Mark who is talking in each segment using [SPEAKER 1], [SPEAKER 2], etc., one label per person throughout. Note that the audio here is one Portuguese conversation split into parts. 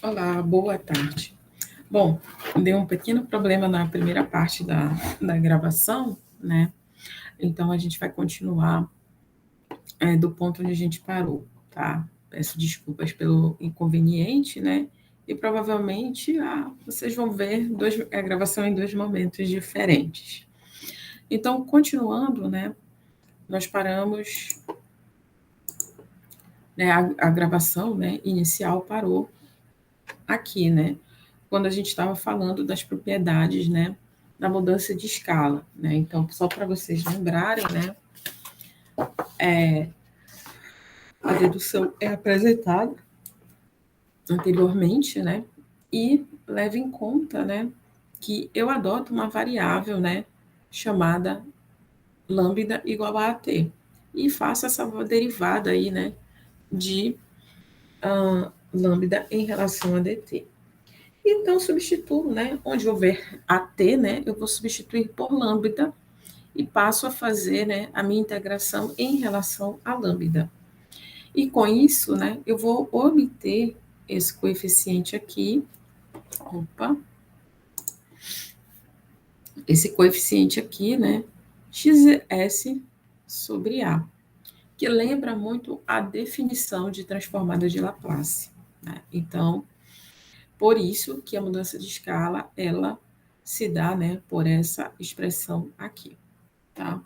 [SPEAKER 1] Olá, boa tarde. Bom, deu um pequeno problema na primeira parte da gravação, né? Então a gente vai continuar do ponto onde a gente parou, tá? Peço desculpas pelo inconveniente, né? E provavelmente vocês vão ver a gravação em dois momentos diferentes. Então, continuando, né? Nós paramos, né? A gravação, né? Inicial parou aqui, né? Quando a gente estava falando das propriedades, né, da mudança de escala, né? Então, só para vocês lembrarem, né, a dedução é apresentada anteriormente, né, e leva em conta, né, que eu adoto uma variável, né, chamada lambda igual a AT, e faço essa derivada aí, né, de lambda em relação a dt. Então, substituo, né, onde houver AT, né, eu vou substituir por lambda e passo a fazer, né, a minha integração em relação à lambda. E com isso, né, eu vou obter esse coeficiente aqui, esse coeficiente aqui, né, xs sobre A, que lembra muito a definição de transformada de Laplace, né? Então, por isso que a mudança de escala, ela se dá, né, por essa expressão aqui, tá?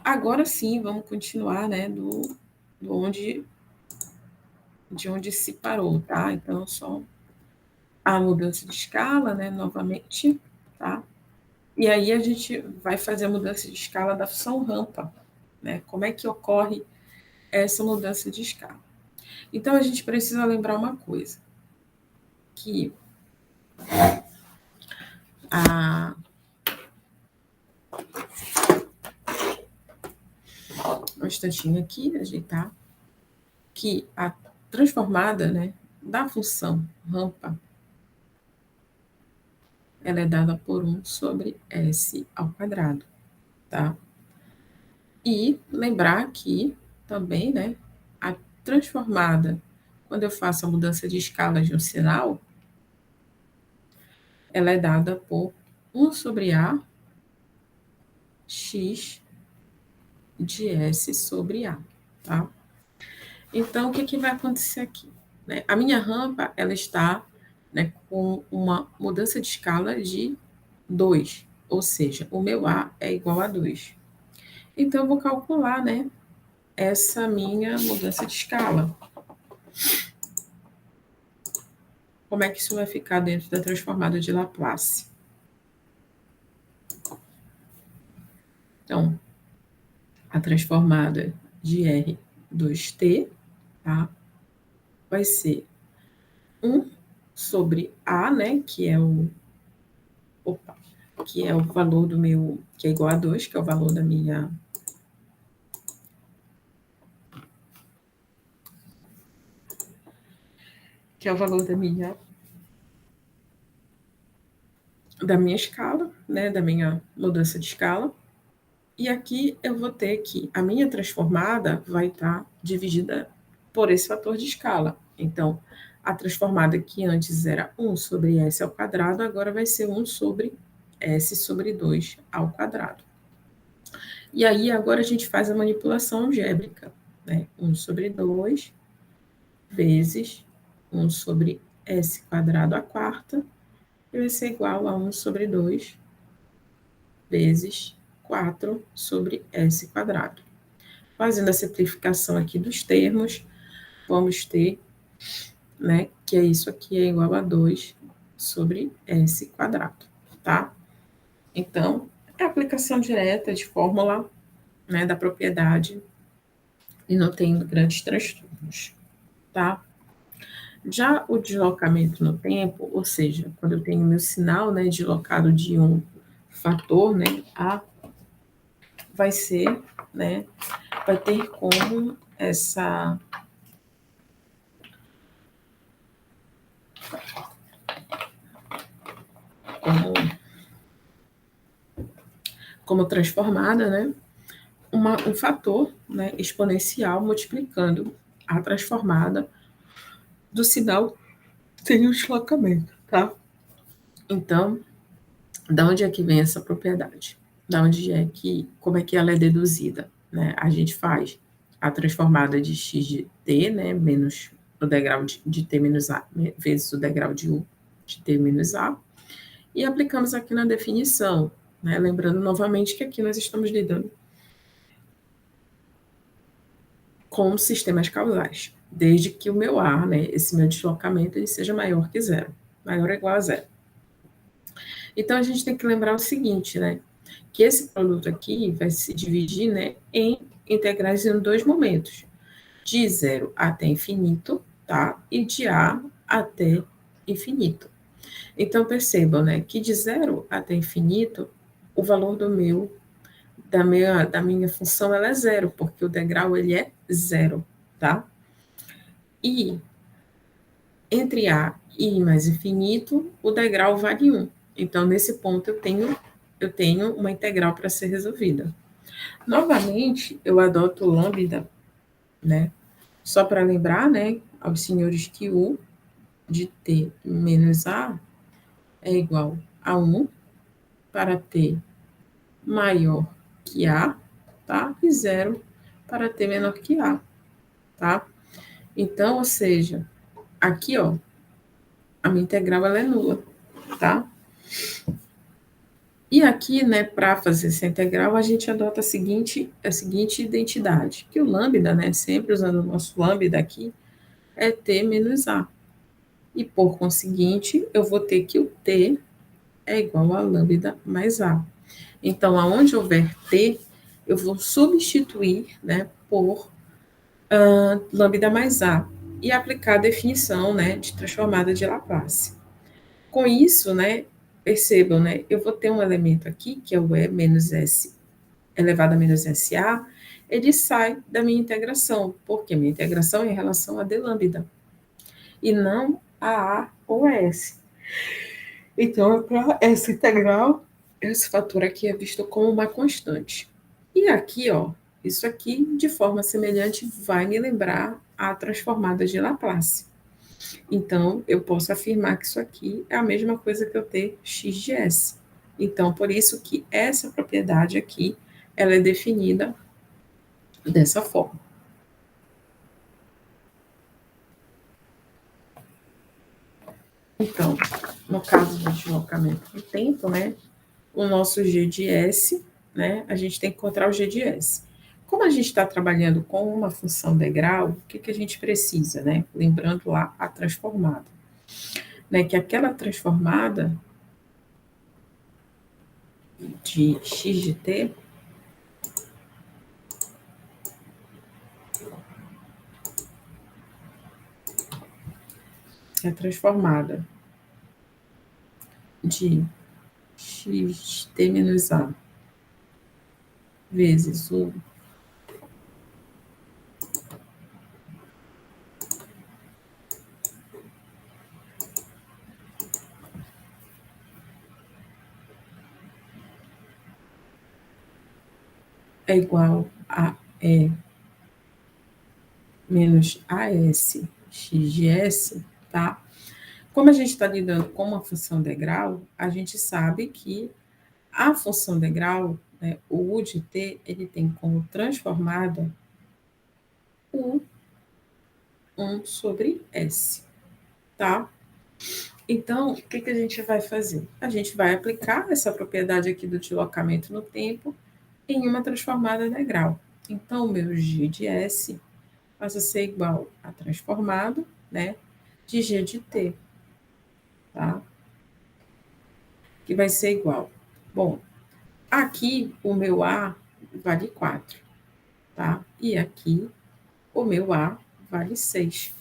[SPEAKER 1] Agora sim, vamos continuar, né, de onde se parou, tá? Então, só a mudança de escala, né, novamente, tá? E aí a gente vai fazer a mudança de escala da função rampa, né? Como é que ocorre essa mudança de escala? Então, a gente precisa lembrar uma coisa, que um instantinho aqui, ajeitar, que a transformada, né, da função rampa, ela é dada por 1 sobre s ao quadrado, tá? E lembrar que também, né, a transformada, quando eu faço a mudança de escala de um sinal, ela é dada por 1 sobre a x de s sobre a, tá? Então, o que vai acontecer aqui? Né? A minha rampa, ela está, né, com uma mudança de escala de 2, ou seja, o meu a é igual a 2. Então, eu vou calcular, né, essa minha mudança de escala. Como é que isso vai ficar dentro da transformada de Laplace? Então, a transformada de R2T, tá? Vai ser 1 sobre A, né, que é o valor do meu, que é igual a 2, que é o valor da minha escala, né, da minha mudança de escala. E aqui eu vou ter que a minha transformada vai estar dividida por esse fator de escala. Então, a transformada que antes era 1 sobre s ao quadrado, agora vai ser 1 sobre s sobre 2 ao quadrado. E aí, agora a gente faz a manipulação algébrica, né? 1 sobre 2 vezes 1 sobre s quadrado à quarta, que vai ser igual a 1 sobre 2 vezes 4 sobre s quadrado. Fazendo a simplificação aqui dos termos, vamos ter, né, que é isso aqui é igual a 2 sobre s quadrado, tá? Então, é a aplicação direta de fórmula, né, da propriedade e não tem grandes transtornos, tá? Já o deslocamento no tempo, ou seja, quando eu tenho meu sinal, né, deslocado de um fator, né, A, vai ser, né, vai ter como essa como transformada, né, um fator, né, exponencial multiplicando a transformada do sinal sem o deslocamento, tá? Então, da onde é que vem essa propriedade? Como é que ela é deduzida, né? A gente faz a transformada de x de t, né, menos o degrau de t menos a, vezes o degrau de u de t menos a, e aplicamos aqui na definição, né? Lembrando novamente que aqui nós estamos lidando com sistemas causais, desde que o meu A, né, esse meu deslocamento, ele seja maior que zero, maior ou igual a zero. Então, a gente tem que lembrar o seguinte, né, que esse produto aqui vai se dividir, né, em integrais em dois momentos, de zero até infinito, tá, e de A até infinito. Então, percebam, né, que de zero até infinito, o valor da minha função, ela é zero, porque o degrau, ele é zero, tá? E entre A e I mais infinito, o degrau vale 1. Então, nesse ponto, eu tenho uma integral para ser resolvida. Novamente, eu adoto o lambda, né? Só para lembrar, né, aos senhores que U de T menos A é igual a 1 para T maior que A, tá? E 0 para T menor que A, tá? Então, ou seja, aqui, ó, a minha integral ela é nula, tá? E aqui, né, para fazer essa integral, a gente adota a seguinte identidade, que o lambda, né, sempre usando o nosso lambda aqui, é t menos a. E, por conseguinte, eu vou ter que o t é igual a lambda mais a. Então, aonde houver t, eu vou substituir, né, por lambda mais a e aplicar a definição, né, de transformada de Laplace. Com isso, né, percebam, né, eu vou ter um elemento aqui, que é o E menos S elevado a menos SA, ele sai da minha integração, porque minha integração é em relação a d lambda, e não a ou a S. Então, para essa integral, esse fator aqui é visto como uma constante. E aqui, ó, isso aqui, de forma semelhante, vai me lembrar a transformada de Laplace. Então, eu posso afirmar que isso aqui é a mesma coisa que eu ter x de s. Então, por isso que essa propriedade aqui, ela é definida dessa forma. Então, no caso do deslocamento do tempo, né, o nosso g de s, né, a gente tem que encontrar o g de s. Como a gente está trabalhando com uma função degrau, o que a gente precisa, né? Lembrando lá a transformada. Né, que aquela transformada de x de t é transformada de xt menos a vezes u é igual a e menos as x de s, tá? Como a gente está lidando com uma função degrau, a gente sabe que a função degrau, né, o u de t, ele tem como transformada o 1 sobre s, tá? Então, o que a gente vai fazer? A gente vai aplicar essa propriedade aqui do deslocamento no tempo em uma transformada degrau. Então, o meu g de s passa a ser igual a transformado, né, de g de t, tá? Que vai ser igual. Bom, aqui o meu a vale 4, tá? E aqui o meu a vale 6.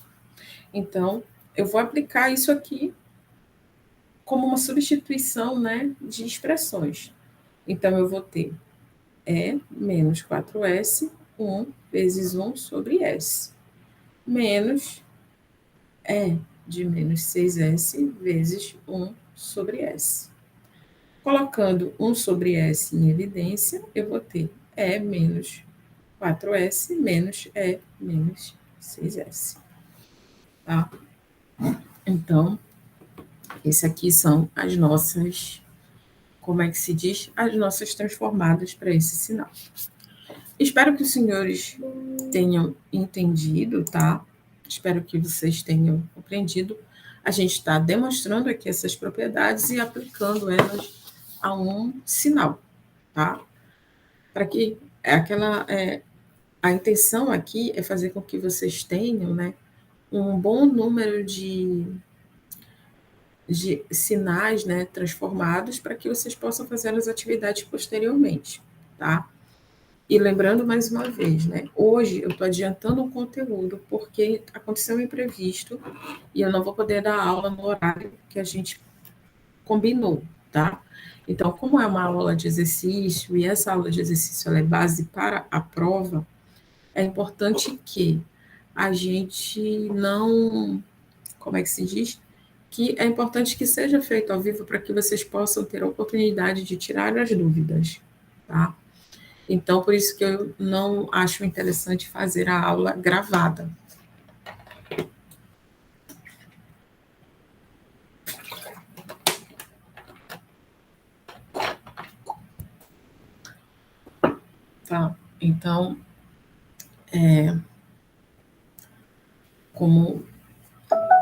[SPEAKER 1] Então, eu vou aplicar isso aqui como uma substituição, né, de expressões. Então, eu vou ter E menos 4S, 1 vezes 1 sobre S, menos E de menos 6S vezes 1 sobre S. Colocando 1 sobre S em evidência, eu vou ter E menos 4S menos E menos 6S. Tá? Então, esse aqui são as nossas, como é que se diz? As nossas transformadas para esse sinal. Espero que os senhores tenham entendido, tá? Espero que vocês tenham compreendido. A gente está demonstrando aqui essas propriedades e aplicando elas a um sinal, tá? Para que a intenção aqui é fazer com que vocês tenham, né, um bom número de sinais, né, transformados para que vocês possam fazer as atividades posteriormente, tá? E lembrando mais uma vez, né, hoje eu estou adiantando um conteúdo porque aconteceu um imprevisto e eu não vou poder dar aula no horário que a gente combinou, tá? Então, como é uma aula de exercício e essa aula de exercício ela é base para a prova, é importante que a gente não, como é que se diz? Que é importante que seja feito ao vivo para que vocês possam ter a oportunidade de tirar as dúvidas, tá? Então, por isso que eu não acho interessante fazer a aula gravada. Tá? Então, como,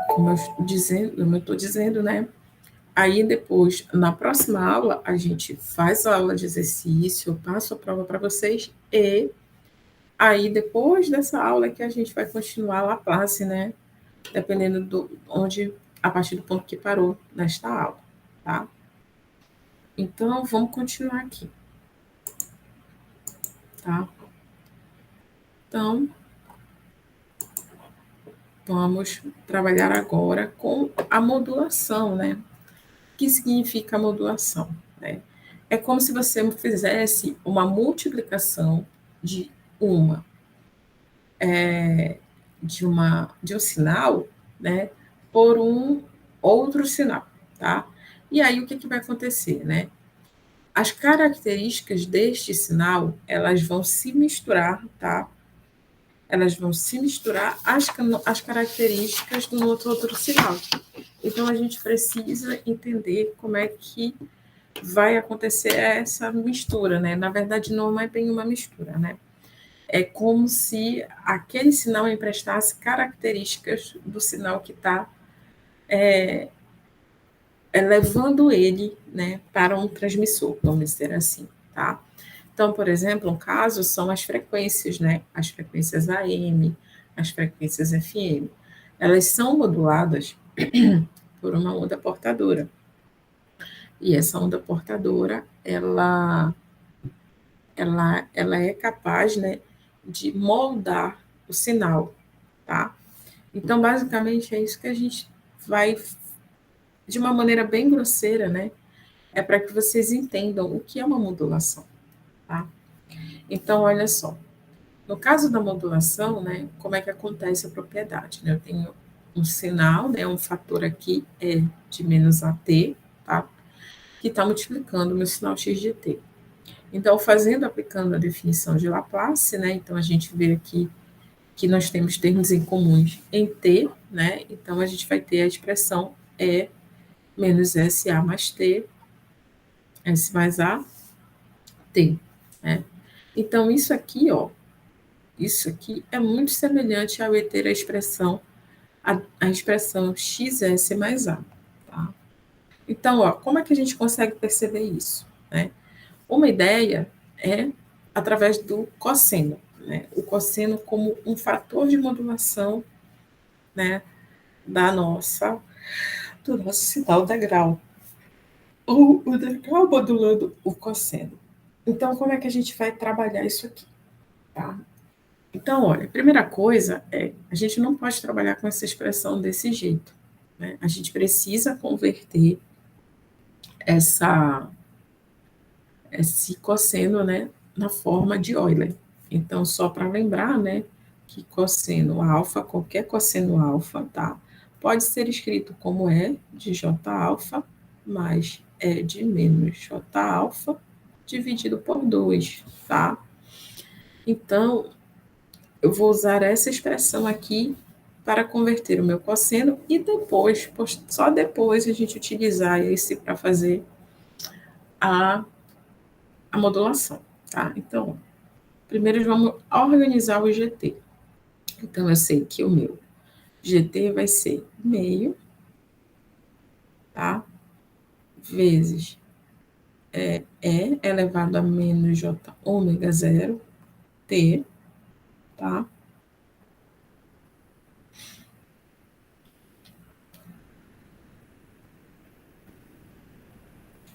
[SPEAKER 1] como eu estou dizendo, né? Aí depois, na próxima aula, a gente faz a aula de exercício, eu passo a prova para vocês e aí depois dessa aula que a gente vai continuar a Laplace, né? Dependendo do onde, a partir do ponto que parou nesta aula, tá? Então, vamos continuar aqui, tá? Então, vamos trabalhar agora com a modulação, né? O que significa a modulação, né? É como se você fizesse uma multiplicação de uma de um sinal, né, por um outro sinal, tá? E aí o que, que vai acontecer, né? As características deste sinal, elas vão se misturar, tá? Elas vão se misturar às características do outro sinal. Então, a gente precisa entender como é que vai acontecer essa mistura, né? Na verdade, não é bem uma mistura, né? É como se aquele sinal emprestasse características do sinal que está levando ele, né, para um transmissor, vamos dizer assim, tá? Então, por exemplo, um caso são as frequências, né? As frequências AM, as frequências FM. Elas são moduladas por uma onda portadora. E essa onda portadora, ela é capaz, né, de moldar o sinal, tá? Então, basicamente, é isso que a gente vai, de uma maneira bem grosseira, né? É para que vocês entendam o que é uma modulação, tá? Então, olha só. No caso da modulação, né, como é que acontece a propriedade? Né? Eu tenho um sinal, né, um fator aqui é de menos AT, tá? Que está multiplicando o meu sinal x de t. Então, aplicando a definição de Laplace, né, então a gente vê aqui que nós temos termos em comuns em t, né, então a gente vai ter a expressão E menos SA mais T, S mais A, T, né? Então, isso aqui é muito semelhante ao ter a expressão xs mais a. Tá? Então, ó, como é que a gente consegue perceber isso? Né? Uma ideia é através do cosseno. Né? O cosseno como um fator de modulação, né, do nosso sinal da grau. O degrau modulando o cosseno. Então, como é que a gente vai trabalhar isso aqui? Tá? Então, olha, a primeira coisa é, a gente não pode trabalhar com essa expressão desse jeito, né? A gente precisa converter essa, esse cosseno, né, na forma de Euler. Então, só para lembrar, né, que cosseno alfa, qualquer cosseno alfa, tá? Pode ser escrito como E de J alfa mais E de menos J alfa dividido por 2, tá? Então, eu vou usar essa expressão aqui para converter o meu cosseno e depois, só depois a gente utilizar esse para fazer a, a modulação, tá? Então, primeiro vamos organizar o GT. Então, eu sei que o meu GT vai ser meio, tá? Vezes E elevado a menos J ômega zero T, tá?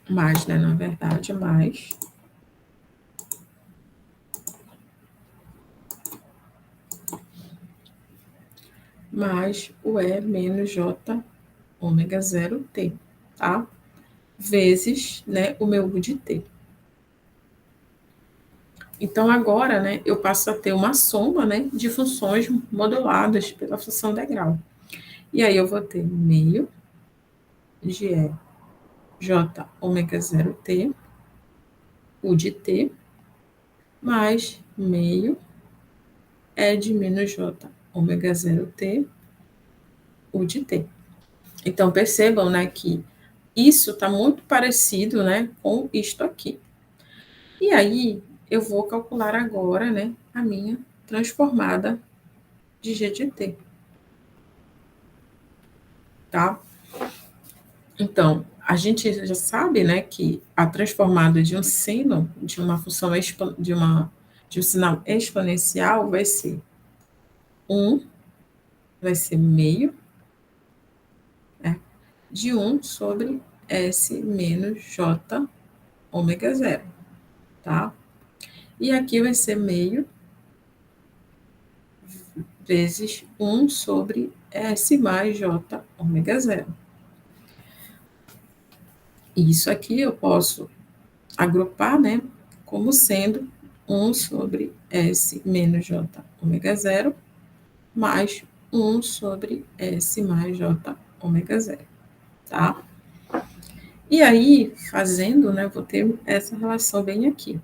[SPEAKER 1] Mais, né? Na verdade, mais o E menos J ômega zero T, tá? Vezes, né, o meu U de T. Então, agora, né, eu passo a ter uma soma, né, de funções moduladas pela função degrau. E aí eu vou ter meio de E J ômega zero T, U de T, mais meio E de menos J ômega zero T, U de T. Então, percebam, né, que isso está muito parecido, né, com isto aqui. E aí, eu vou calcular agora, né, a minha transformada de G de T, tá? Então, a gente já sabe, né, que a transformada de um seno, de uma função, de um sinal exponencial, vai ser 1, vai ser meio, né, de 1 sobre S menos J ômega zero, tá? E aqui vai ser meio vezes 1 sobre S mais J ômega zero. E isso aqui eu posso agrupar, né, como sendo 1 sobre S menos J ômega zero mais 1 sobre S mais J ômega zero, tá? E aí, fazendo, né, vou ter essa relação bem aqui.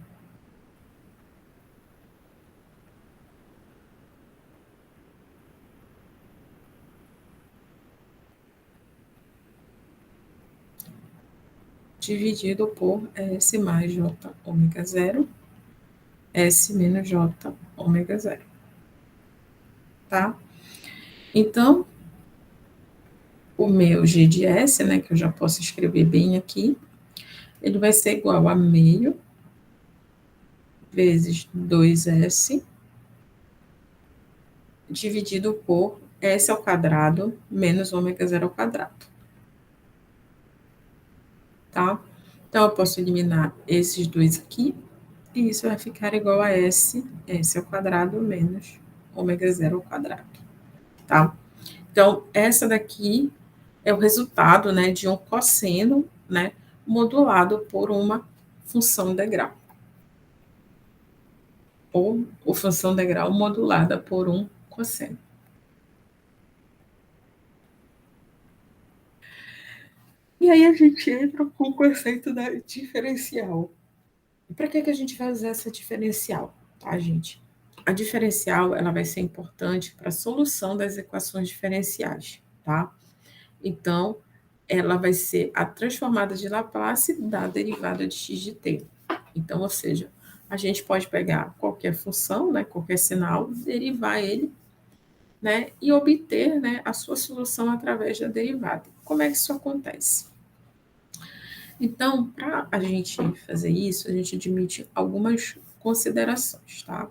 [SPEAKER 1] Dividido por S mais J ômega zero, S menos J ômega zero, tá? Então, o meu G de S, né, que eu já posso escrever bem aqui, ele vai ser igual a meio vezes 2S dividido por S ao quadrado menos ômega zero ao quadrado, tá? Então, eu posso eliminar esses dois aqui, e isso vai ficar igual a S ao quadrado menos ômega zero ao quadrado, tá? Então, essa daqui é o resultado, né, de um cosseno, né, modulado por uma função degrau, ou função degrau modulada por um cosseno. E aí a gente entra com o conceito da diferencial. E para que a gente vai usar essa diferencial, tá, gente? A diferencial, ela vai ser importante para a solução das equações diferenciais, tá? Então, ela vai ser a transformada de Laplace da derivada de x de t. Então, ou seja, a gente pode pegar qualquer função, né, qualquer sinal, derivar ele, né, e obter, né, a sua solução através da derivada. Como é que isso acontece? Então, para a gente fazer isso, a gente admite algumas considerações, tá?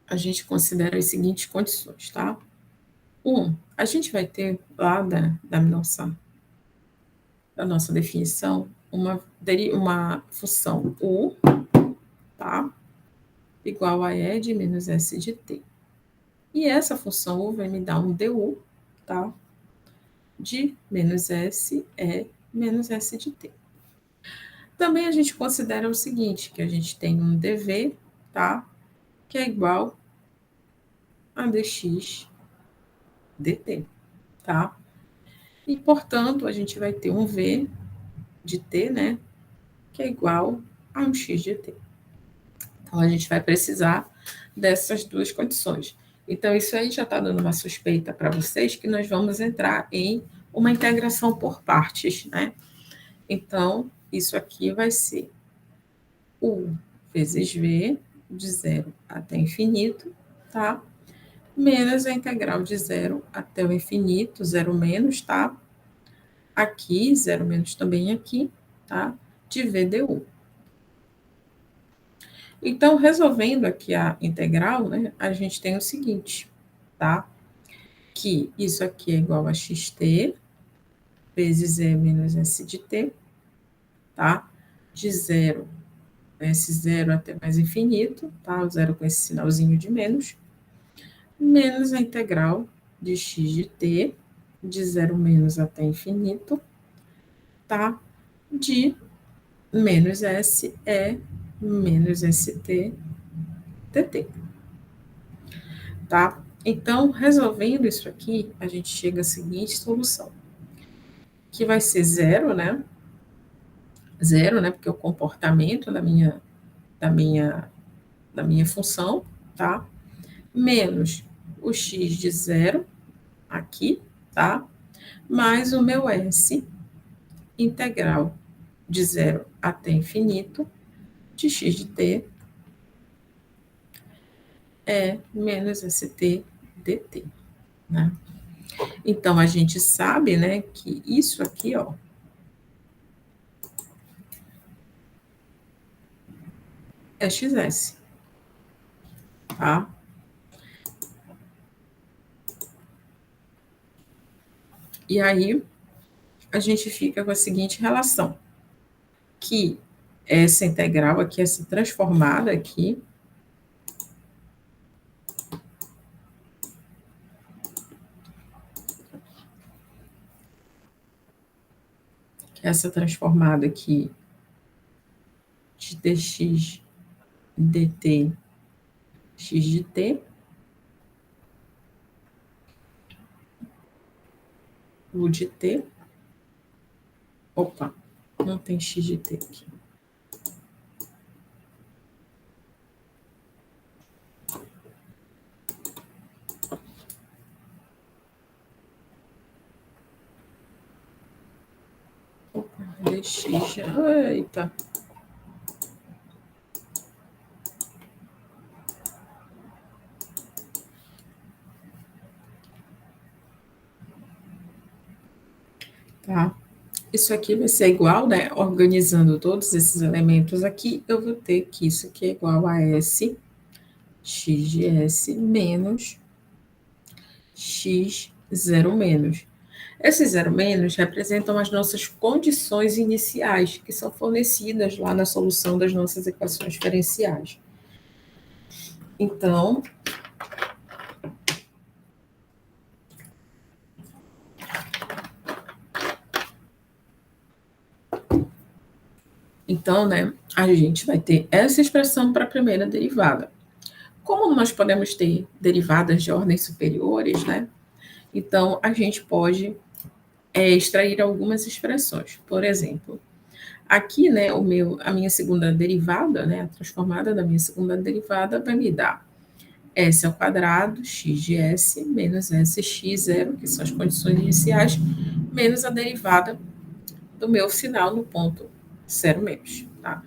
[SPEAKER 1] A gente considera as seguintes condições, tá? A gente vai ter lá da nossa definição uma função U, tá? Igual a E de menos S de t. E essa função U vai me dar um du, tá? De menos S menos S de t. Também a gente considera o seguinte, que a gente tem um dv, tá? Que é igual a dx dt, tá? E, portanto, a gente vai ter um v de t, né, que é igual a um x de t. Então, a gente vai precisar dessas duas condições. Então, isso aí já está dando uma suspeita para vocês que nós vamos entrar em uma integração por partes, né? Então, isso aqui vai ser U vezes V de zero até infinito, tá? Menos a integral de zero até o infinito, zero menos, tá? Aqui, zero menos também aqui, tá? De V du. Então, resolvendo aqui a integral, né, a gente tem o seguinte, tá? Que isso aqui é igual a xt vezes e menos s de t, tá? De zero, esse zero até mais infinito, tá? O zero com esse sinalzinho de menos, menos a integral de x de t, de zero menos até infinito, tá? De menos s é menos st dt, tá? Então, resolvendo isso aqui, a gente chega à seguinte solução, que vai ser zero, né? Zero, né? Porque é o comportamento da minha função, tá? Menos o x de zero aqui, tá? Mais o meu s integral de zero até infinito de x de t é menos st dt, né? Então, a gente sabe, né, que isso aqui, ó, é xs, tá? E aí, a gente fica com a seguinte relação, que essa integral aqui, essa transformada aqui, essa transformada aqui de dx dt x de t, u de t, opa, não tem x de t aqui. Opa, dx, eita. Tá? Isso aqui vai ser igual, né? Organizando todos esses elementos aqui, eu vou ter que isso aqui é igual a S, x de S menos x zero menos. Esses zero menos representam as nossas condições iniciais, que são fornecidas lá na solução das nossas equações diferenciais. Então, né, a gente vai ter essa expressão para a primeira derivada. Como nós podemos ter derivadas de ordem superiores, né? Então, a gente pode extrair algumas expressões. Por exemplo, aqui, né, a minha segunda derivada, né, a transformada da minha segunda derivada vai me dar s ao quadrado, x de s, menos sx zero, que são as condições iniciais, menos a derivada do meu final no ponto zero menos, tá?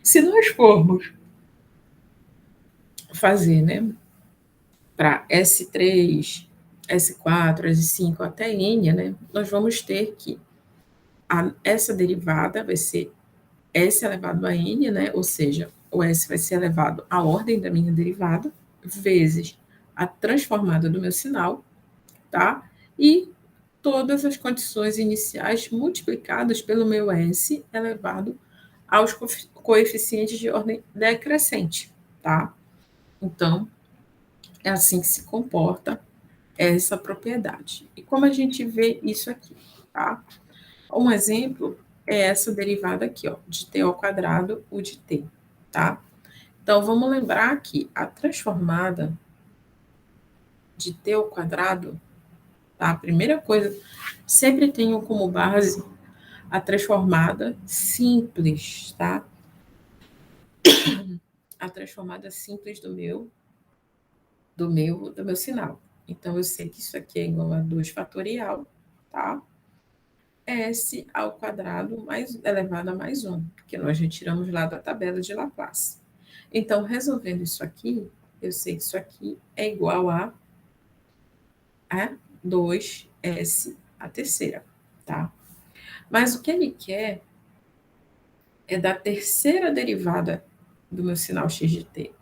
[SPEAKER 1] Se nós formos fazer, né, para S3, S4, S5 até N, né, nós vamos ter que essa derivada vai ser S elevado a N, né, ou seja, o S vai ser elevado à ordem da minha derivada, vezes a transformada do meu sinal, tá? E todas as condições iniciais multiplicadas pelo meu S elevado aos coeficientes de ordem decrescente, tá? Então, é assim que se comporta essa propriedade. E como a gente vê isso aqui, tá? Um exemplo é essa derivada aqui, ó, de t ao quadrado, u de t, tá? Então, vamos lembrar que a transformada de t ao quadrado, tá? A primeira coisa, sempre tenho como base a transformada simples, tá? A transformada simples do meu sinal. Então, eu sei que isso aqui é igual a 2 fatorial, tá? S ao quadrado mais elevado a mais 1, que nós retiramos lá da tabela de Laplace. Então, resolvendo isso aqui, eu sei que isso aqui é igual a 2S a terceira, tá? Mas o que ele quer é da terceira derivada do meu sinal x de t.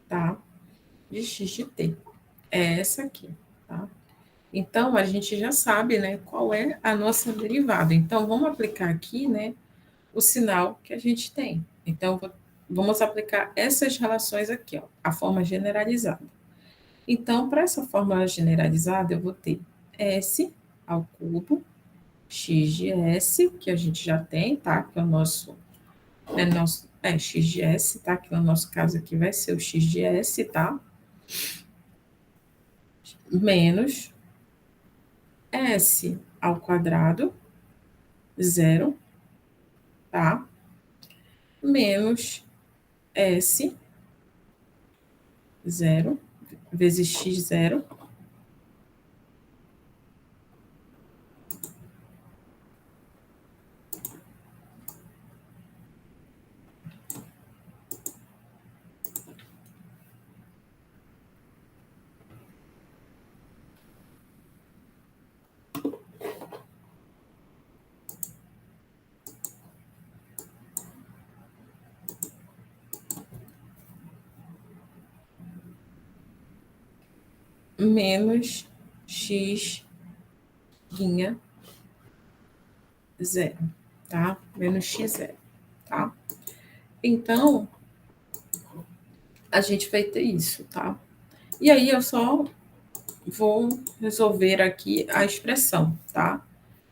[SPEAKER 1] Tá? De x de t. É essa aqui, tá? Então, a gente já sabe, né, qual é a nossa derivada. Então, vamos aplicar aqui, né, o sinal que a gente tem. Então, vamos aplicar essas relações aqui, ó, a forma generalizada. Então, para essa fórmula generalizada, eu vou ter S ao cubo, x de S, que a gente já tem, tá? Que é o nosso, x de S, tá? Que no nosso caso aqui vai ser o x de S, tá? Menos S ao quadrado, zero, tá? Menos S, zero, vezes x, zero, menos x, guinha, zero, tá? Menos x, zero, tá? Então, a gente vai ter isso, tá? E aí, eu só vou resolver aqui a expressão, tá?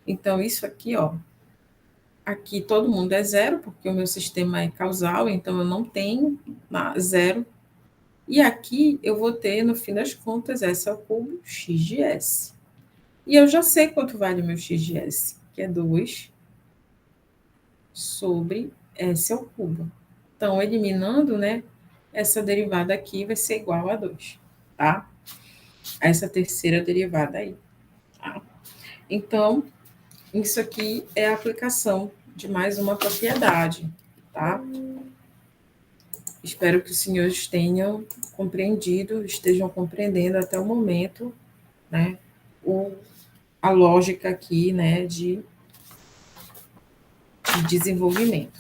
[SPEAKER 1] Então, isso aqui, ó, aqui todo mundo é zero, porque o meu sistema é causal, então eu não tenho zero. E aqui eu vou ter, no fim das contas, S ao cubo, x de S. E eu já sei quanto vale o meu x de S, que é 2 sobre S ao cubo. Então, eliminando, né, essa derivada aqui vai ser igual a 2, tá? Essa terceira derivada aí, tá? Então, isso aqui é a aplicação de mais uma propriedade, tá? Espero que os senhores tenham compreendido, estejam compreendendo até o momento, né, a lógica aqui, né, de desenvolvimento.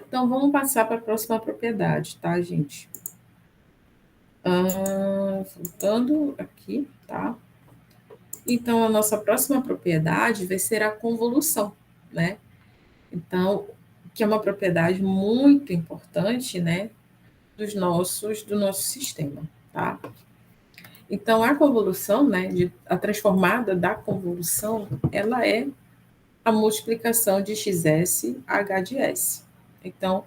[SPEAKER 1] Então, vamos passar para a próxima propriedade, tá, gente? Voltando aqui, tá? Então, a nossa próxima propriedade vai ser a convolução, né? Então, que é uma propriedade muito importante, né, do nosso sistema, tá? Então, a convolução, né, a transformada da convolução, ela é a multiplicação de xs a h de s. Então,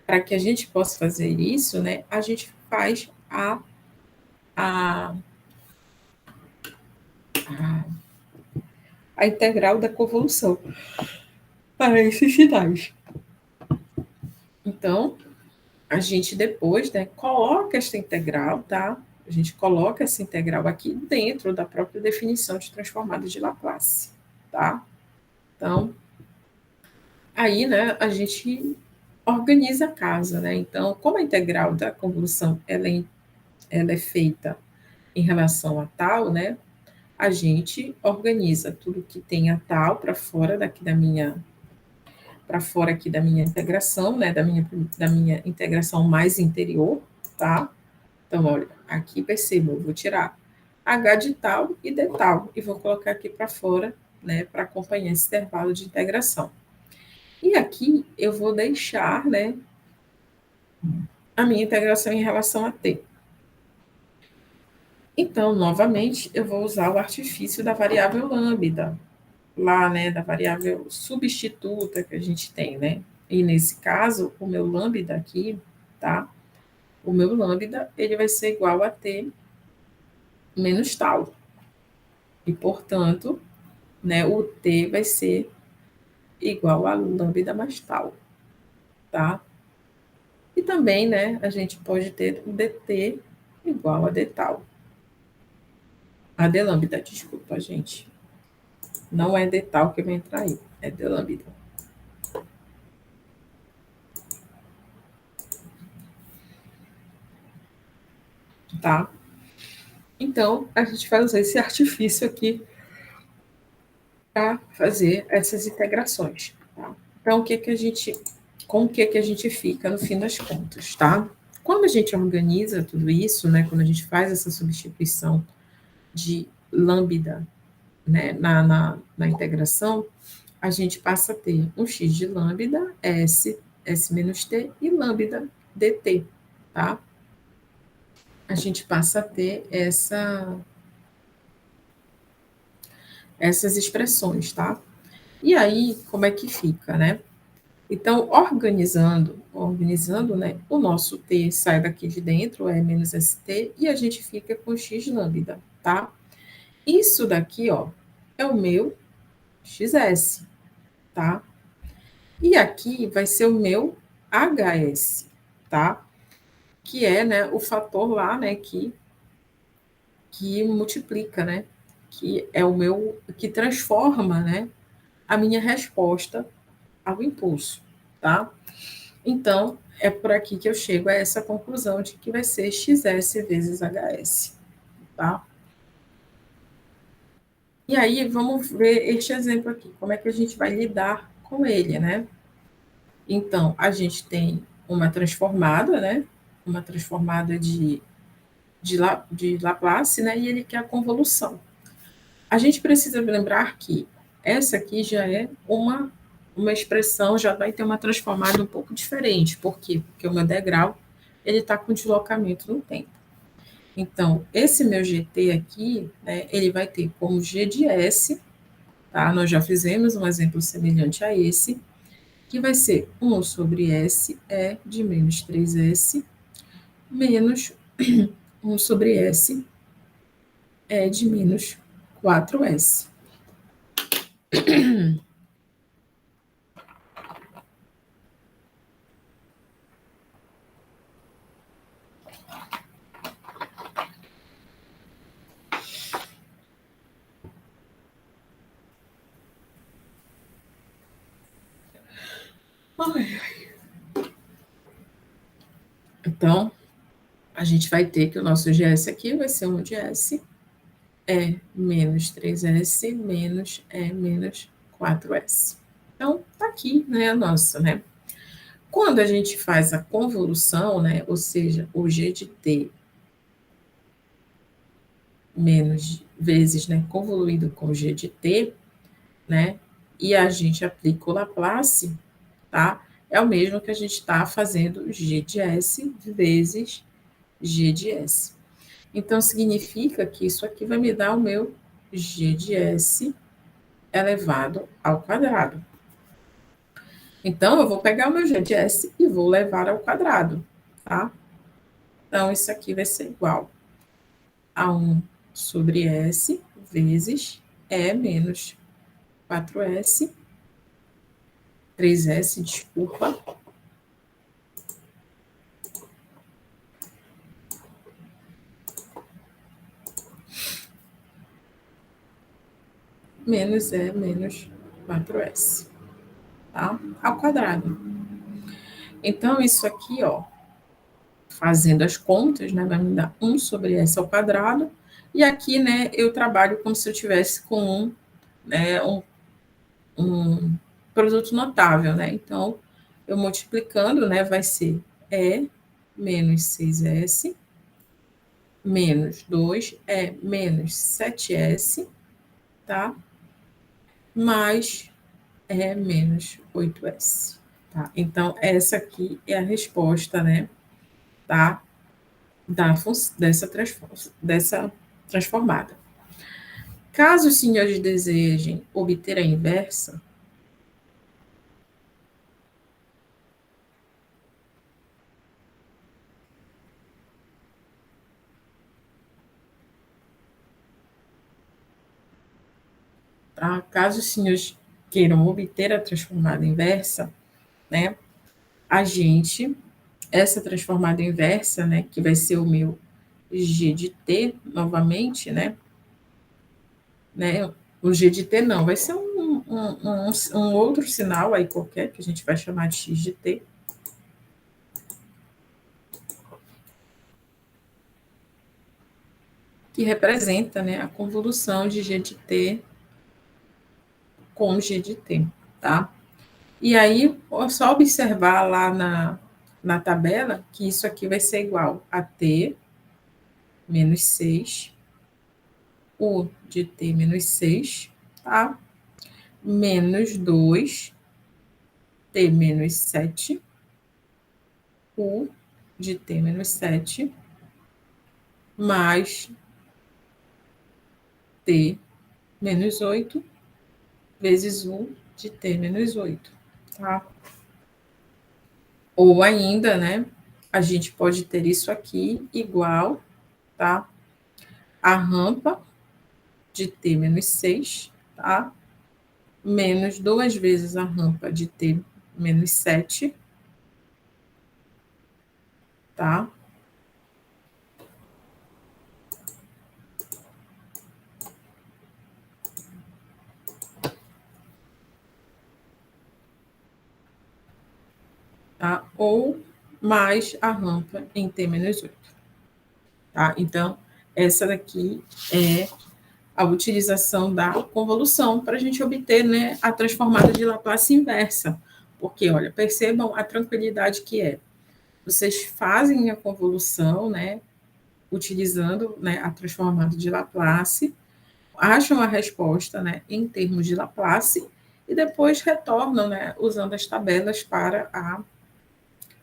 [SPEAKER 1] para que a gente possa fazer isso, né, a gente faz a, a integral da convolução para esses sinais. Então, a gente depois, né, coloca essa integral, tá? A gente coloca essa integral aqui dentro da própria definição de transformada de Laplace, tá? Então, aí, né, a gente organiza a casa, né? Então, como a integral da convolução ela é feita em relação a tal, né? A gente organiza tudo que tem a tal para fora daqui para fora aqui da minha integração, né? Da minha integração mais interior, tá? Então, olha, aqui perceba, eu vou tirar h de tal e d tal e vou colocar aqui para fora, né? Para acompanhar esse intervalo de integração. E aqui eu vou deixar, né, a minha integração em relação a t. Então, novamente, eu vou usar o artifício da variável lambda, lá, né, da variável substituta que a gente tem, né? E nesse caso, o meu lambda aqui, tá? O meu lambda, ele vai ser igual a t menos tal. E, portanto, né, o t vai ser igual a lambda mais tal, tá? E também, né, a gente pode ter o dt igual a d tal. A d lambda, desculpa, gente. Não é d tal que vai entrar aí, é d lambda. Tá? Então, a gente vai usar esse artifício aqui para fazer essas integrações. Tá? Então, com o que a gente fica no fim das contas, tá? Quando a gente organiza tudo isso, né, quando a gente faz essa substituição de lambda, né, na integração, a gente passa a ter um x de lambda, s menos t e lambda dt, tá? A gente passa a ter essas expressões, tá? E aí, como é que fica, né? Então, organizando, né, o nosso t sai daqui de dentro, é menos st, e a gente fica com x lambda, tá? Isso daqui, ó, é o meu xs, tá? E aqui vai ser o meu hs, tá? Que é, né, o fator lá, né, que multiplica, né? Que é o meu, que transforma, né, a minha resposta ao impulso, tá? Então, é por aqui que eu chego a essa conclusão de que vai ser XS vezes HS, tá? E aí, vamos ver este exemplo aqui, como é que a gente vai lidar com ele, né? Então, a gente tem uma transformada, né? Uma transformada de Laplace, né? E ele quer a convolução. A gente precisa lembrar que essa aqui já é uma expressão, já vai ter uma transformada um pouco diferente. Por quê? Porque o meu degrau ele está com deslocamento no tempo. Então, esse meu GT aqui, né, ele vai ter como G de S, tá? Nós já fizemos um exemplo semelhante a esse, que vai ser 1 sobre S é de menos 3S, menos 1 sobre S é de menos 4S. Então, a gente vai ter que o nosso GS aqui vai ser 1 de S, é menos 3S, menos é menos 4S. Então, tá aqui, né, a nossa, né? Quando a gente faz a convolução, né, ou seja, o G de T menos vezes, né, convoluído com G de T, né, e a gente aplica o Laplace, tá? É o mesmo que a gente está fazendo G de S vezes G de S. Então, significa que isso aqui vai me dar o meu G de S elevado ao quadrado. Então, eu vou pegar o meu G de S e vou levar ao quadrado, tá? Então, isso aqui vai ser igual a 1 sobre S vezes E menos 4S, 3S, desculpa, menos E menos 4S, tá? Ao quadrado. Então, isso aqui, ó, fazendo as contas, né, vai me dar 1 sobre S ao quadrado, e aqui, né, eu trabalho como se eu tivesse com um produto notável, né? Então, eu multiplicando, né, vai ser E menos 6S menos 2 é menos 7S, tá? Mais é menos 8S, tá? Então, essa aqui é a resposta, né, tá? Dessa transformada. Caso os senhores desejem obter a inversa, tá? Caso os senhores queiram obter a transformada inversa, né? A gente, essa transformada inversa, né? Que vai ser o meu G de T novamente, né? O G de T não, vai ser um outro sinal aí qualquer, que a gente vai chamar de X de T, que representa, né, a convolução de G de T com G de T, tá? E aí, é só observar lá na tabela que isso aqui vai ser igual a T menos 6, U de T menos 6, tá? Menos 2, T menos 7, U de T menos 7, mais T menos 8, vezes U de T menos 8, tá? Ou ainda, né, a gente pode ter isso aqui igual, tá? A rampa de T menos 6, tá? Menos 2 vezes a rampa de T menos 7, tá? Tá? Ou mais a rampa em T menos 8, tá? Então, essa daqui é a utilização da convolução para a gente obter, né, a transformada de Laplace inversa. Porque, olha, percebam a tranquilidade que é. Vocês fazem a convolução, né, utilizando, né, a transformada de Laplace, acham a resposta, né, em termos de Laplace e depois retornam, né, usando as tabelas para a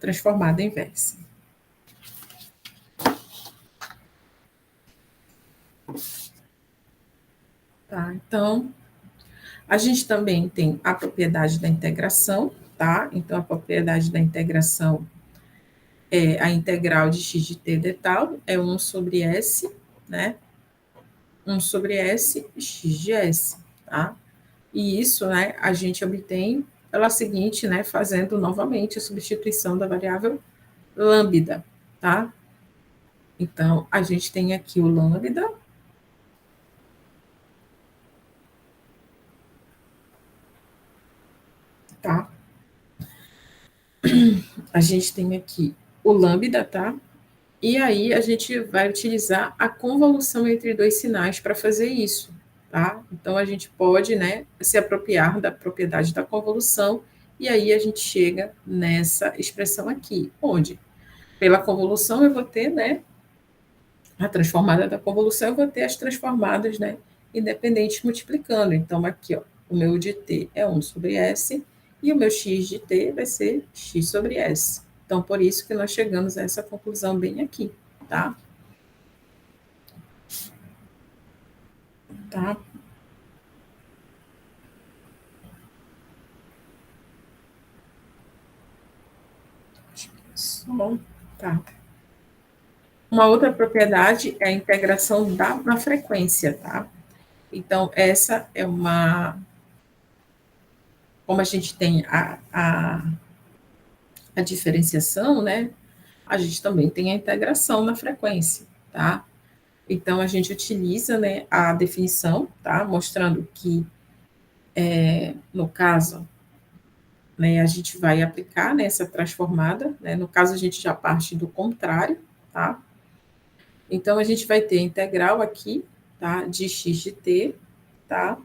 [SPEAKER 1] transformada inversa. Tá? Então, a gente também tem a propriedade da integração, tá? Então, a propriedade da integração é a integral de x de t de tal, é 1 sobre s, né? 1 sobre s, x de s, tá? E isso, né, a gente obtém pela seguinte, né, fazendo novamente a substituição da variável lambda, tá? Então, a gente tem aqui o lambda, tá? A gente tem aqui o lambda, tá? E aí a gente vai utilizar a convolução entre dois sinais para fazer isso, tá? Então a gente pode, né, se apropriar da propriedade da convolução e aí a gente chega nessa expressão aqui, onde pela convolução eu vou ter, né, a transformada da convolução, eu vou ter as transformadas, né, independentes multiplicando. Então aqui, ó, o meu de t é 1 sobre s e o meu x de t vai ser x sobre s. Então por isso que nós chegamos a essa conclusão bem aqui, tá? Tá? Bom, tá. Uma outra propriedade é a integração na frequência, tá? Então, essa é uma. Como a gente tem a diferenciação, né? A gente também tem a integração na frequência, tá? Então, a gente utiliza, né, a definição, tá? Mostrando que, no caso, né, a gente vai aplicar nessa, né, transformada, né? No caso, a gente já parte do contrário, tá? Então, a gente vai ter a integral aqui, tá? De x de t, tá?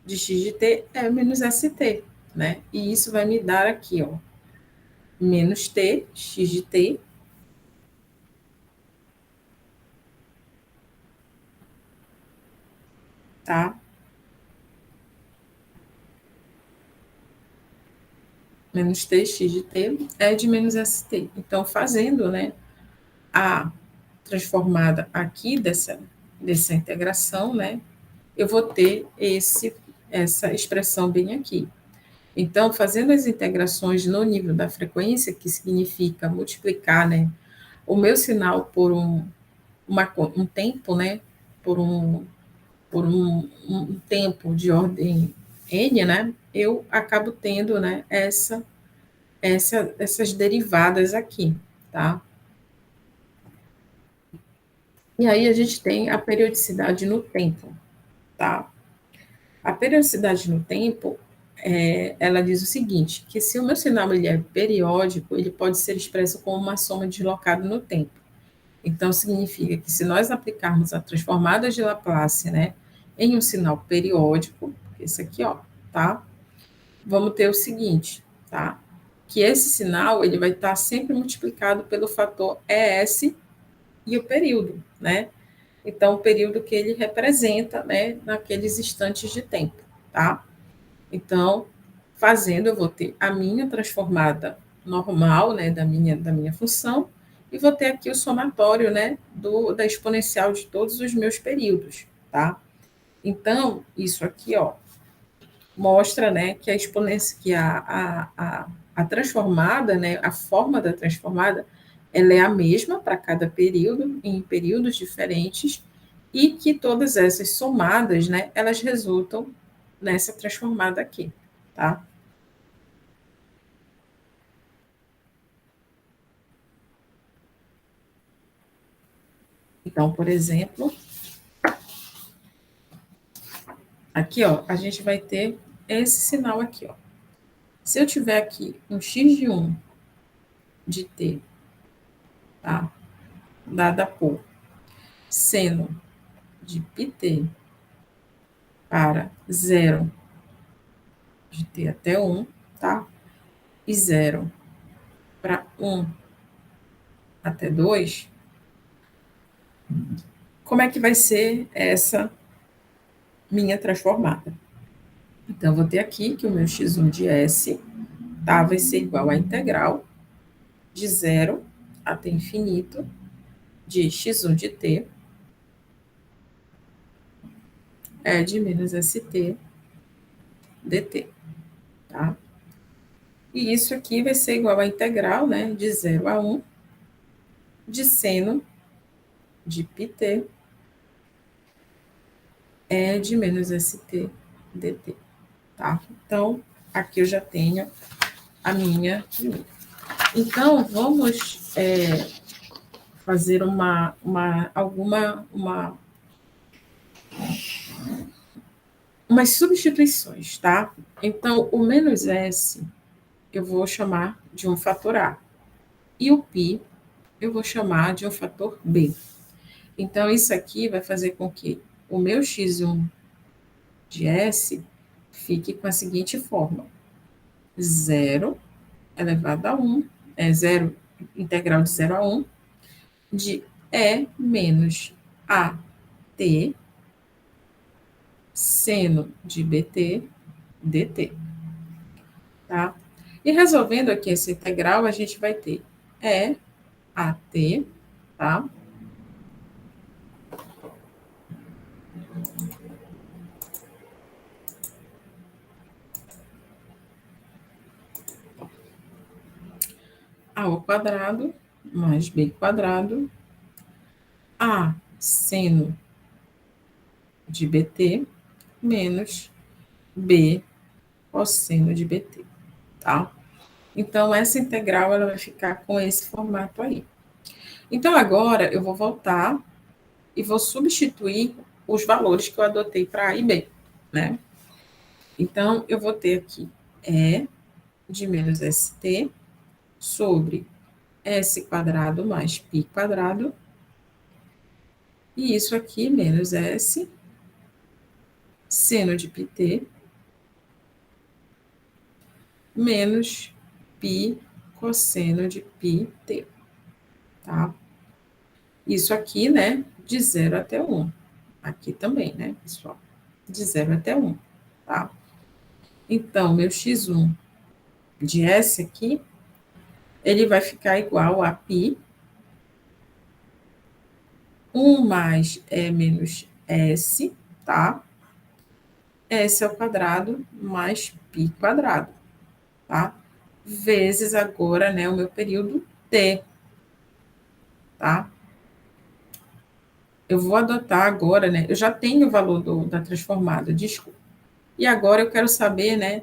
[SPEAKER 1] De x de t é menos st, né? E isso vai me dar aqui, ó, menos t, x de t, tá? menos t, x de t, é de menos st. Então, fazendo, né, a transformada aqui dessa integração, né, eu vou ter essa expressão bem aqui. Então, fazendo as integrações no nível da frequência, que significa multiplicar, né, o meu sinal por um tempo, né, por um tempo de ordem n, né, eu acabo tendo, né, essas derivadas aqui, tá? E aí a gente tem a periodicidade no tempo, tá? A periodicidade no tempo, ela diz o seguinte, que se o meu sinal ele é periódico, ele pode ser expresso como uma soma deslocada no tempo. Então, significa que se nós aplicarmos a transformada de Laplace, né, em um sinal periódico, esse aqui, ó, tá? Vamos ter o seguinte, tá? Que esse sinal, ele vai estar sempre multiplicado pelo fator ES e o período, né? Então, o período que ele representa, né, naqueles instantes de tempo, tá? Então, fazendo, eu vou ter a minha transformada normal, né, da minha função, e vou ter aqui o somatório, né, da exponencial de todos os meus períodos, tá? Então, isso aqui, ó, mostra, né, que a exponência, que a transformada, né, a forma da transformada, ela é a mesma para cada período, em períodos diferentes, e que todas essas somadas, né, elas resultam nessa transformada aqui, tá? Então, por exemplo, aqui, ó, a gente vai ter esse sinal aqui, ó. Se eu tiver aqui um x de 1 de t, tá? Dada por seno de pt para 0 de t até 1, tá? E 0 para 1 até 2, como é que vai ser essa minha transformada? Então, eu vou ter aqui que o meu x1 de s, tá, vai ser igual à integral de 0 até infinito de x1 de t de menos st dt, tá? E isso aqui vai ser igual à integral, né, de 0 a 1 de seno de πt de menos st dt, tá? Então, aqui eu já tenho a minha. Então, vamos fazer umas substituições, tá? Então, o menos S eu vou chamar de um fator A. E o π eu vou chamar de um fator B. Então, isso aqui vai fazer com que o meu x1 de S fique com a seguinte forma: 0 elevado a 1, 0, integral de 0 a 1, de E menos AT seno de BT dt, tá? E resolvendo aqui essa integral, a gente vai ter EAT, tá? A ao quadrado mais B quadrado, A seno de BT menos B cosseno de BT, tá? Então, essa integral ela vai ficar com esse formato aí. Então, agora eu vou voltar e vou substituir os valores que eu adotei para A e B, né? Então, eu vou ter aqui E de menos ST sobre S quadrado mais π quadrado, e isso aqui menos S seno de πt menos π cosseno de πt, tá? Isso aqui, né, de 0 até 1. Aqui também, né, pessoal? De 0 até 1, tá? Então, meu x1 de S aqui, ele vai ficar igual a π 1 mais E menos S, tá? S ao quadrado mais π quadrado, tá? Vezes agora, né, o meu período T, tá? Eu vou adotar agora, né, eu já tenho o valor da transformada, desculpa. E agora eu quero saber, né,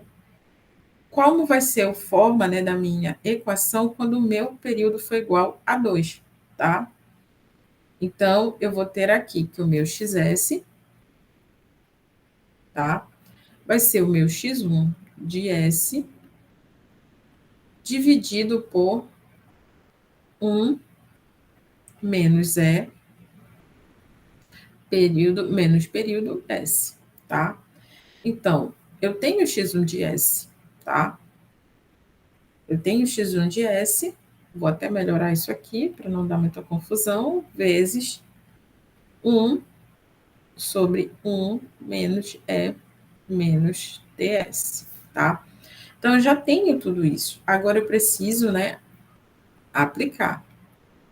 [SPEAKER 1] como vai ser a forma, né, da minha equação quando o meu período for igual a 2, tá? Então, eu vou ter aqui que o meu xs, tá? Vai ser o meu x1 de S dividido por 1 menos E período menos período S, tá? Então, eu tenho x1 de S, tá? Eu tenho x1 de S, vou até melhorar isso aqui para não dar muita confusão, vezes 1 sobre 1 menos E menos TS, tá? Então, eu já tenho tudo isso. Agora eu preciso, né, aplicar.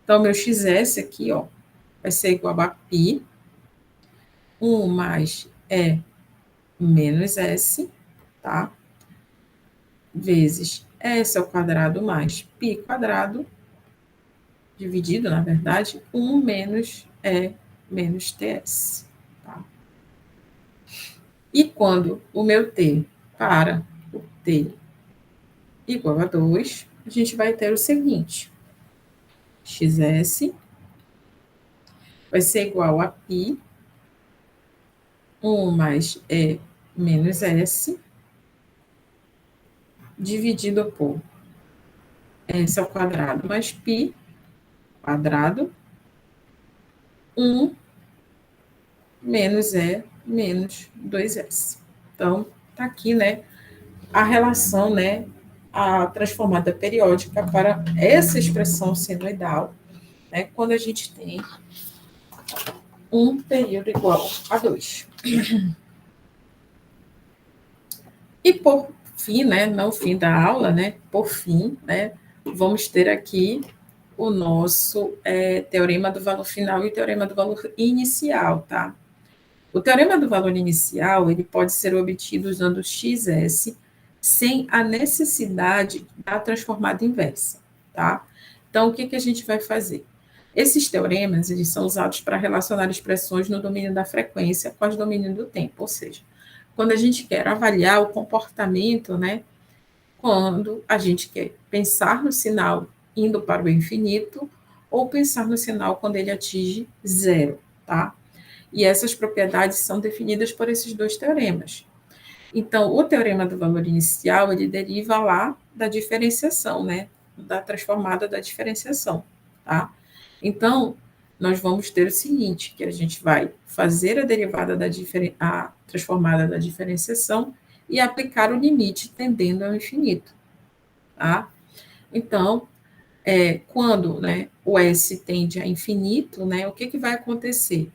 [SPEAKER 1] Então, meu xs aqui, ó, vai ser igual a π, 1 mais E menos S, tá? Vezes S ao quadrado mais π quadrado, dividido, na verdade, 1 menos E menos TS, tá? E quando o meu T para o T igual a 2, a gente vai ter o seguinte, xs vai ser igual a π 1 mais E menos S dividido por S ao quadrado mais π quadrado 1 menos E menos 2S. Então, tá aqui, né, a relação, né, a transformada periódica para essa expressão senoidal, né, quando a gente tem um período igual a 2. E por fim, né, não fim da aula, né, por fim, né, vamos ter aqui o nosso teorema do valor final e o teorema do valor inicial, tá? O teorema do valor inicial, ele pode ser obtido usando xs sem a necessidade da transformada inversa, tá? Então, o que, que a gente vai fazer? Esses teoremas, eles são usados para relacionar expressões no domínio da frequência com as domínio do tempo, ou seja, quando a gente quer avaliar o comportamento, né, quando a gente quer pensar no sinal indo para o infinito ou pensar no sinal quando ele atinge zero, tá? E essas propriedades são definidas por esses dois teoremas. Então, o teorema do valor inicial, ele deriva lá da diferenciação, né? Da transformada da diferenciação, tá? Então, nós vamos ter o seguinte, que a gente vai fazer a derivada a transformada da diferenciação e aplicar o limite tendendo ao infinito, tá? Então, quando, né, o S tende a infinito, né, o que, que vai acontecer?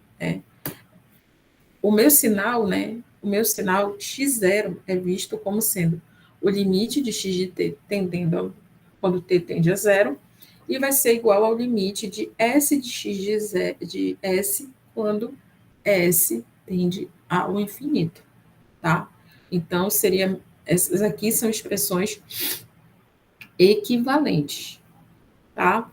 [SPEAKER 1] O meu sinal, né, o meu sinal x0 é visto como sendo o limite de x de t tendendo ao, quando t tende a zero, e vai ser igual ao limite de s de x de s quando s tende ao infinito, tá? Então, essas aqui são expressões equivalentes, tá?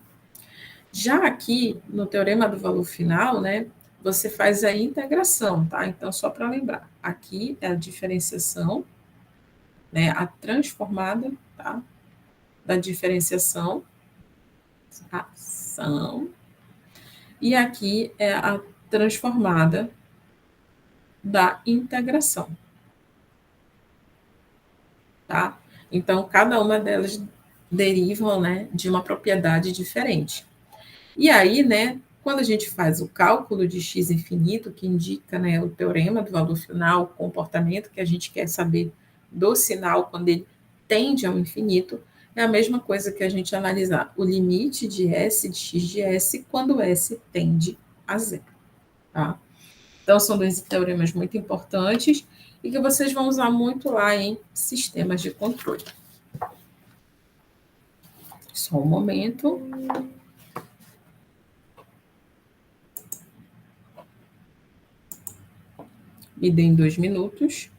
[SPEAKER 1] Já aqui, no teorema do valor final, né, você faz a integração, tá? Então, só para lembrar, aqui é a diferenciação, né, a transformada, tá? Da diferenciação, ação, e aqui é a transformada da integração, tá? Então, cada uma delas derivam, né, de uma propriedade diferente. E aí, né, quando a gente faz o cálculo de x infinito, que indica, né, o teorema do valor final, o comportamento que a gente quer saber do sinal quando ele tende ao infinito, é a mesma coisa que a gente analisar o limite de s de x de s quando s tende a zero, tá? Então, são dois teoremas muito importantes e que vocês vão usar muito lá em sistemas de controle. Só um momento. Me deem 2 minutos.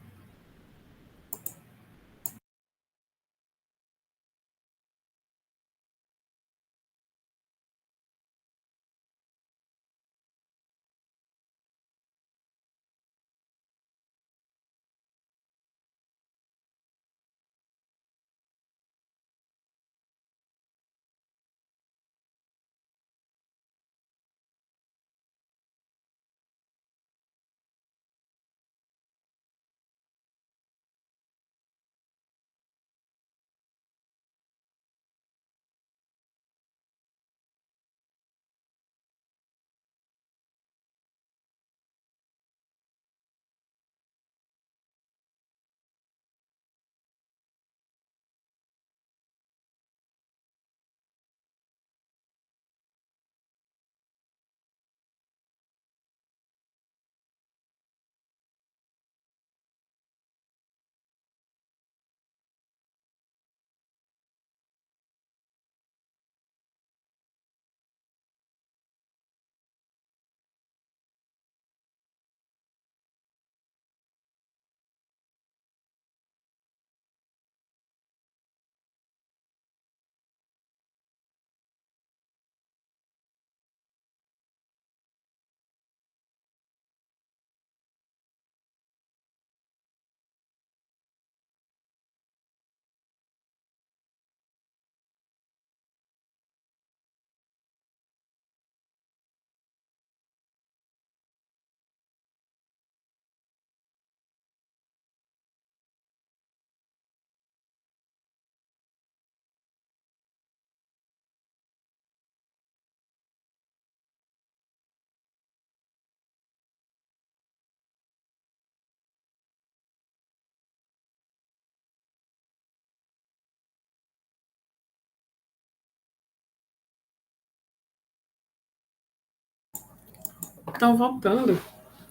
[SPEAKER 1] Então, voltando,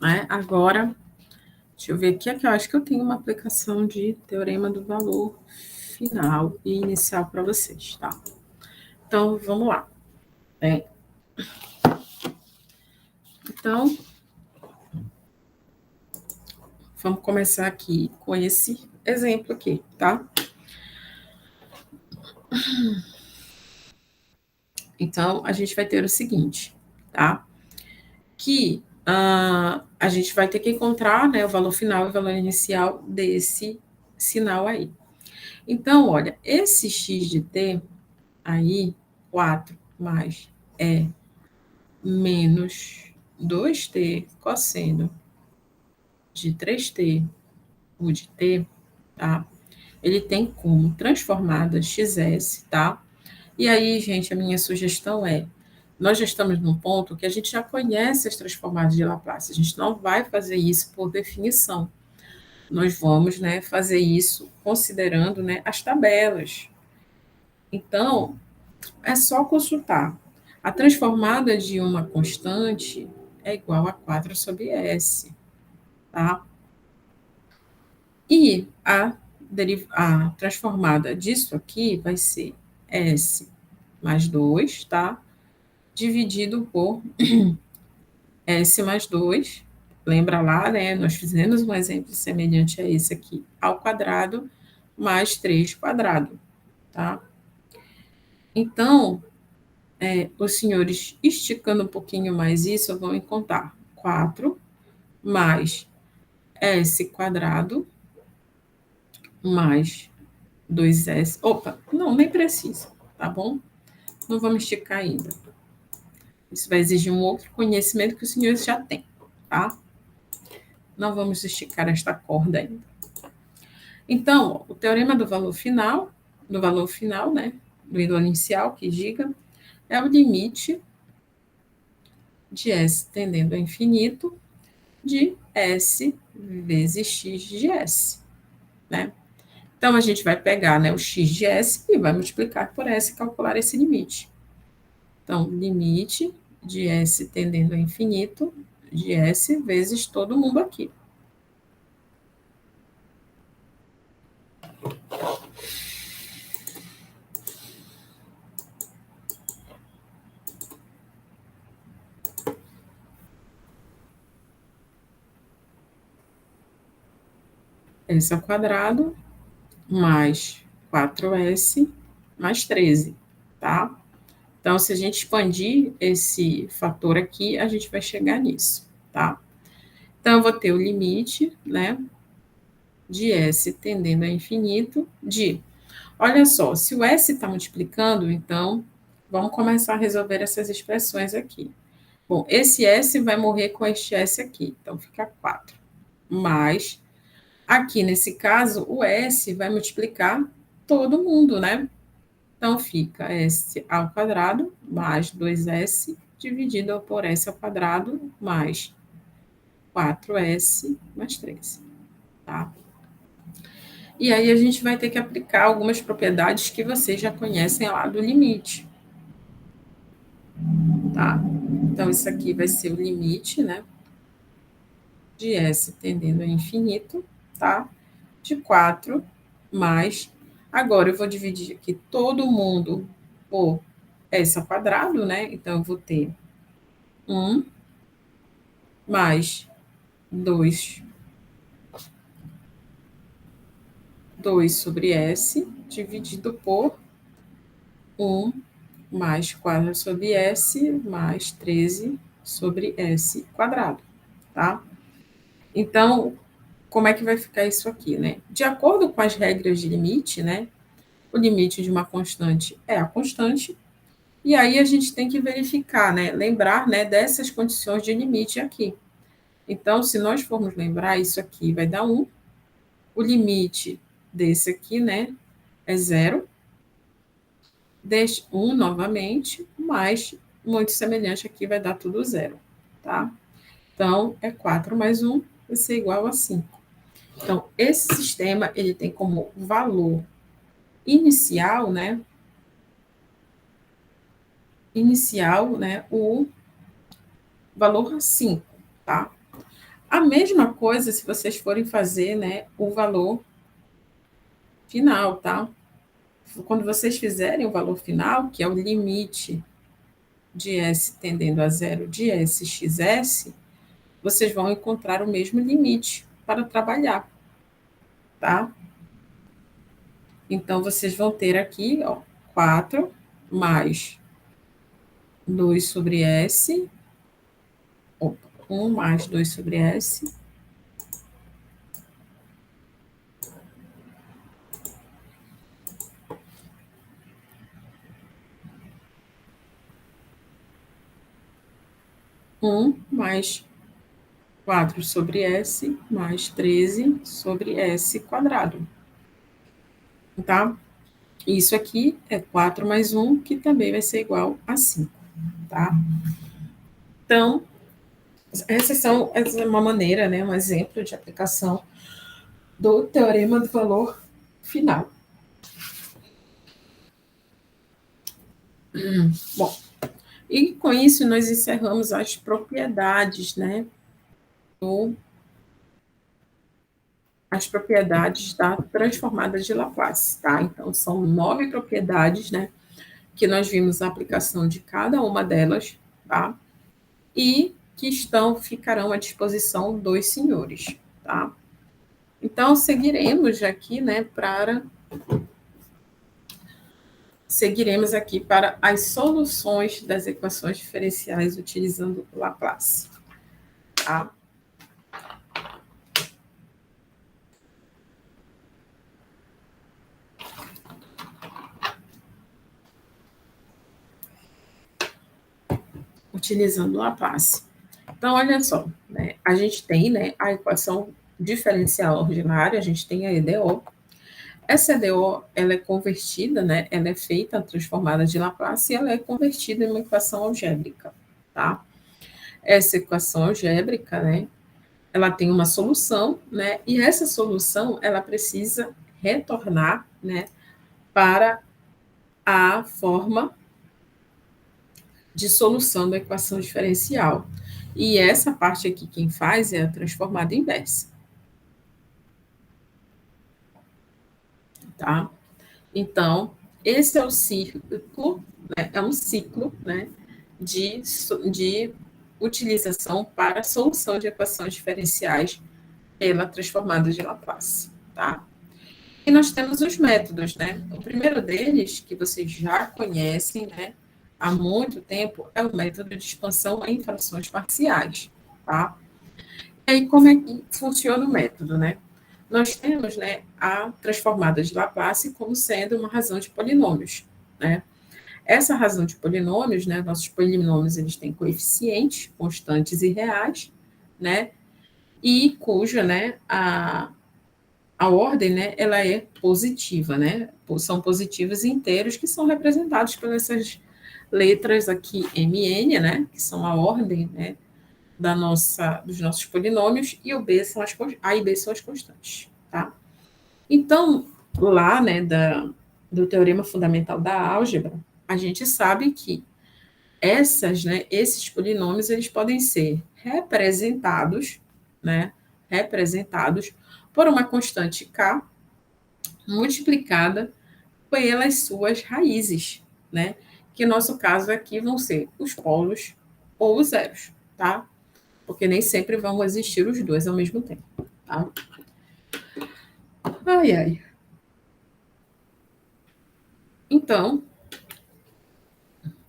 [SPEAKER 1] né? Agora, deixa eu ver aqui, eu acho que eu tenho uma aplicação de teorema do valor final e inicial para vocês, tá? Então, vamos lá. Né? Então, vamos começar aqui com esse exemplo aqui, tá? Então, a gente vai ter o seguinte, tá? Que a gente vai ter que encontrar, né, o valor final e o valor inicial desse sinal aí. Então, olha, esse x de t aí, 4 mais e menos 2t cosseno de 3t o de t, tá? Ele tem como transformada xs, tá? E aí, gente, a minha sugestão é, nós já estamos num ponto que a gente já conhece as transformadas de Laplace, a gente não vai fazer isso por definição. Nós vamos, né, fazer isso considerando, né, as tabelas. Então, é só consultar. A transformada de uma constante é igual a 4 sobre S, tá? E a transformada disso aqui vai ser S mais 2, tá? Dividido por S mais 2. Lembra lá, né? Nós fizemos um exemplo semelhante a esse aqui, ao quadrado, mais 3 quadrado, tá? Então, os senhores, esticando um pouquinho mais isso, vão encontrar 4 mais S quadrado mais 2S. Opa, não, nem precisa, tá bom? Não vamos esticar ainda. Isso vai exigir um outro conhecimento que os senhores já têm, tá? Não vamos esticar esta corda ainda. Então, o teorema do valor final, né? Do inicial, que diga, é o limite de S tendendo a infinito de S vezes x de S, né? Então, a gente vai pegar, né, o x de S e vai multiplicar por S e calcular esse limite. Então, limite de S tendendo a infinito de S vezes todo mundo aqui. S ao quadrado mais 4S mais 13, tá? Então, se a gente expandir esse fator aqui, a gente vai chegar nisso, tá? Então, eu vou ter o limite, né, de S tendendo a infinito de... Olha só, se o S está multiplicando, então, vamos começar a resolver essas expressões aqui. Bom, esse S vai morrer com este S aqui, então fica 4. Mais, aqui nesse caso, o S vai multiplicar todo mundo, né? Então, fica S ao quadrado mais 2S dividido por S ao quadrado mais 4S mais 13, tá? E aí a gente vai ter que aplicar algumas propriedades que vocês já conhecem lá do limite, tá? Então, isso aqui vai ser o limite, né? De S tendendo a infinito, tá? De 4 mais... Agora, eu vou dividir aqui todo mundo por S ao quadrado, né? Então, eu vou ter 1 mais 2 sobre S, dividido por 1 mais 4 sobre S, mais 13 sobre S quadrado, tá? Então, como é que vai ficar isso aqui, né? De acordo com as regras de limite, né? O limite de uma constante é a constante, e aí a gente tem que verificar, né? Lembrar, né, dessas condições de limite aqui. Então, se nós formos lembrar, isso aqui vai dar 1, o limite desse aqui, né, é 0, deste 1 novamente, mais muito semelhante aqui vai dar tudo 0, tá? Então, é 4 mais 1 vai ser igual a 5. Então, esse sistema, ele tem como valor inicial, né, o valor 5, tá? A mesma coisa se vocês forem fazer, né, o valor final, tá? Quando vocês fizerem o valor final, que é o limite de S tendendo a zero de SXS, vocês vão encontrar o mesmo limite para trabalhar, tá? Então, vocês vão ter aqui, ó, 4 mais 2 sobre S, 1 mais 2 sobre S, mais 4 sobre S, mais 13 sobre S quadrado, tá? Isso aqui é 4 mais 1, que também vai ser igual a 5, tá? Então, essa é uma maneira, né, um exemplo de aplicação do teorema do valor final. Bom, e com isso nós encerramos as propriedades, né, as propriedades da transformada de Laplace, tá? Então, são 9 propriedades, né, que nós vimos a aplicação de cada uma delas, tá? E que ficarão à disposição dos senhores, tá? Então, seguiremos aqui, né, para as soluções das equações diferenciais utilizando Laplace, tá? Utilizando Laplace. Então, olha só, né, a gente tem, né, a equação diferencial ordinária, a gente tem a EDO. Essa EDO, ela é convertida, né, ela é feita, transformada de Laplace, e ela é convertida em uma equação algébrica, tá? Essa equação algébrica, né, ela tem uma solução, né, e essa solução, ela precisa retornar, né, para a forma de solução da equação diferencial. E essa parte aqui, quem faz é a transformada inversa, tá? Então, esse é o ciclo, né, é um ciclo, né, de utilização para a solução de equações diferenciais pela transformada de Laplace, tá? E nós temos os métodos, né? O primeiro deles, que vocês já conhecem, né, há muito tempo, é o método de expansão em frações parciais, tá? E aí, como é que funciona o método, né? Nós temos, né, a transformada de Laplace como sendo uma razão de polinômios, né? Essa razão de polinômios, né, nossos polinômios, eles têm coeficientes constantes e reais, né? E cuja, né, a ordem, né, ela é positiva, né? São positivos inteiros que são representados pelas essas letras aqui MN, né, que são a ordem, né, dos nossos polinômios, e o B são A e B são as constantes, tá? Então, lá, né, do teorema fundamental da álgebra, a gente sabe que né, esses polinômios, eles podem ser representados, né, representados por uma constante k multiplicada pelas suas raízes, né? Que no nosso caso aqui vão ser os polos ou os zeros, tá? Porque nem sempre vão existir os dois ao mesmo tempo, tá? Ai, ai. Então,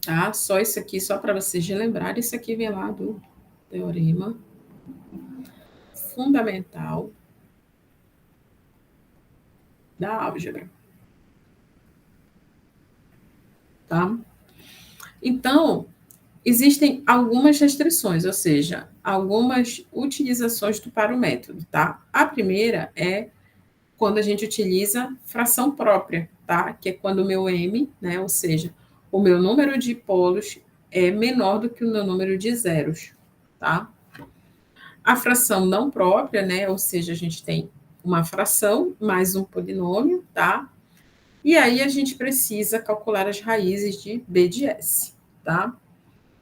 [SPEAKER 1] tá? Só isso aqui, só para vocês lembrarem, isso aqui vem lá do teorema fundamental da álgebra, tá? Então, existem algumas restrições, ou seja, algumas utilizações para o método, tá? A primeira é quando a gente utiliza fração própria, tá? Que é quando o meu m, né, ou seja, o meu número de polos é menor do que o meu número de zeros, tá? A fração não própria, né, ou seja, a gente tem uma fração mais um polinômio, tá? E aí a gente precisa calcular as raízes de b de s, tá?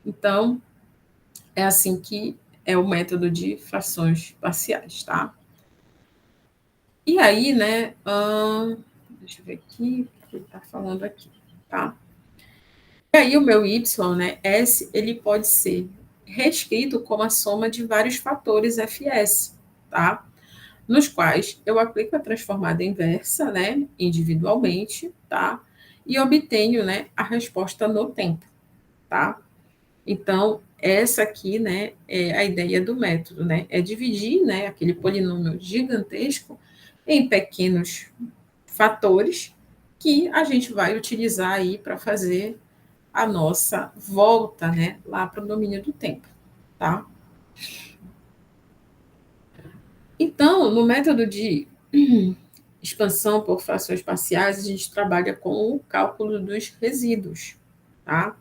[SPEAKER 1] Então, é assim que é o método de frações parciais, tá? E aí, né, deixa eu ver aqui o que ele está falando aqui, tá? E aí o meu y, né, S, ele pode ser reescrito como a soma de vários fatores fs, tá? Nos quais eu aplico a transformada inversa, né, individualmente, tá? E obtenho, né, a resposta no tempo, tá? Então, essa aqui, né, é a ideia do método, né? É dividir, né, aquele polinômio gigantesco em pequenos fatores que a gente vai utilizar aí para fazer a nossa volta, né, lá para o domínio do tempo, tá? Então, no método de expansão por frações parciais, a gente trabalha com o cálculo dos resíduos, tá?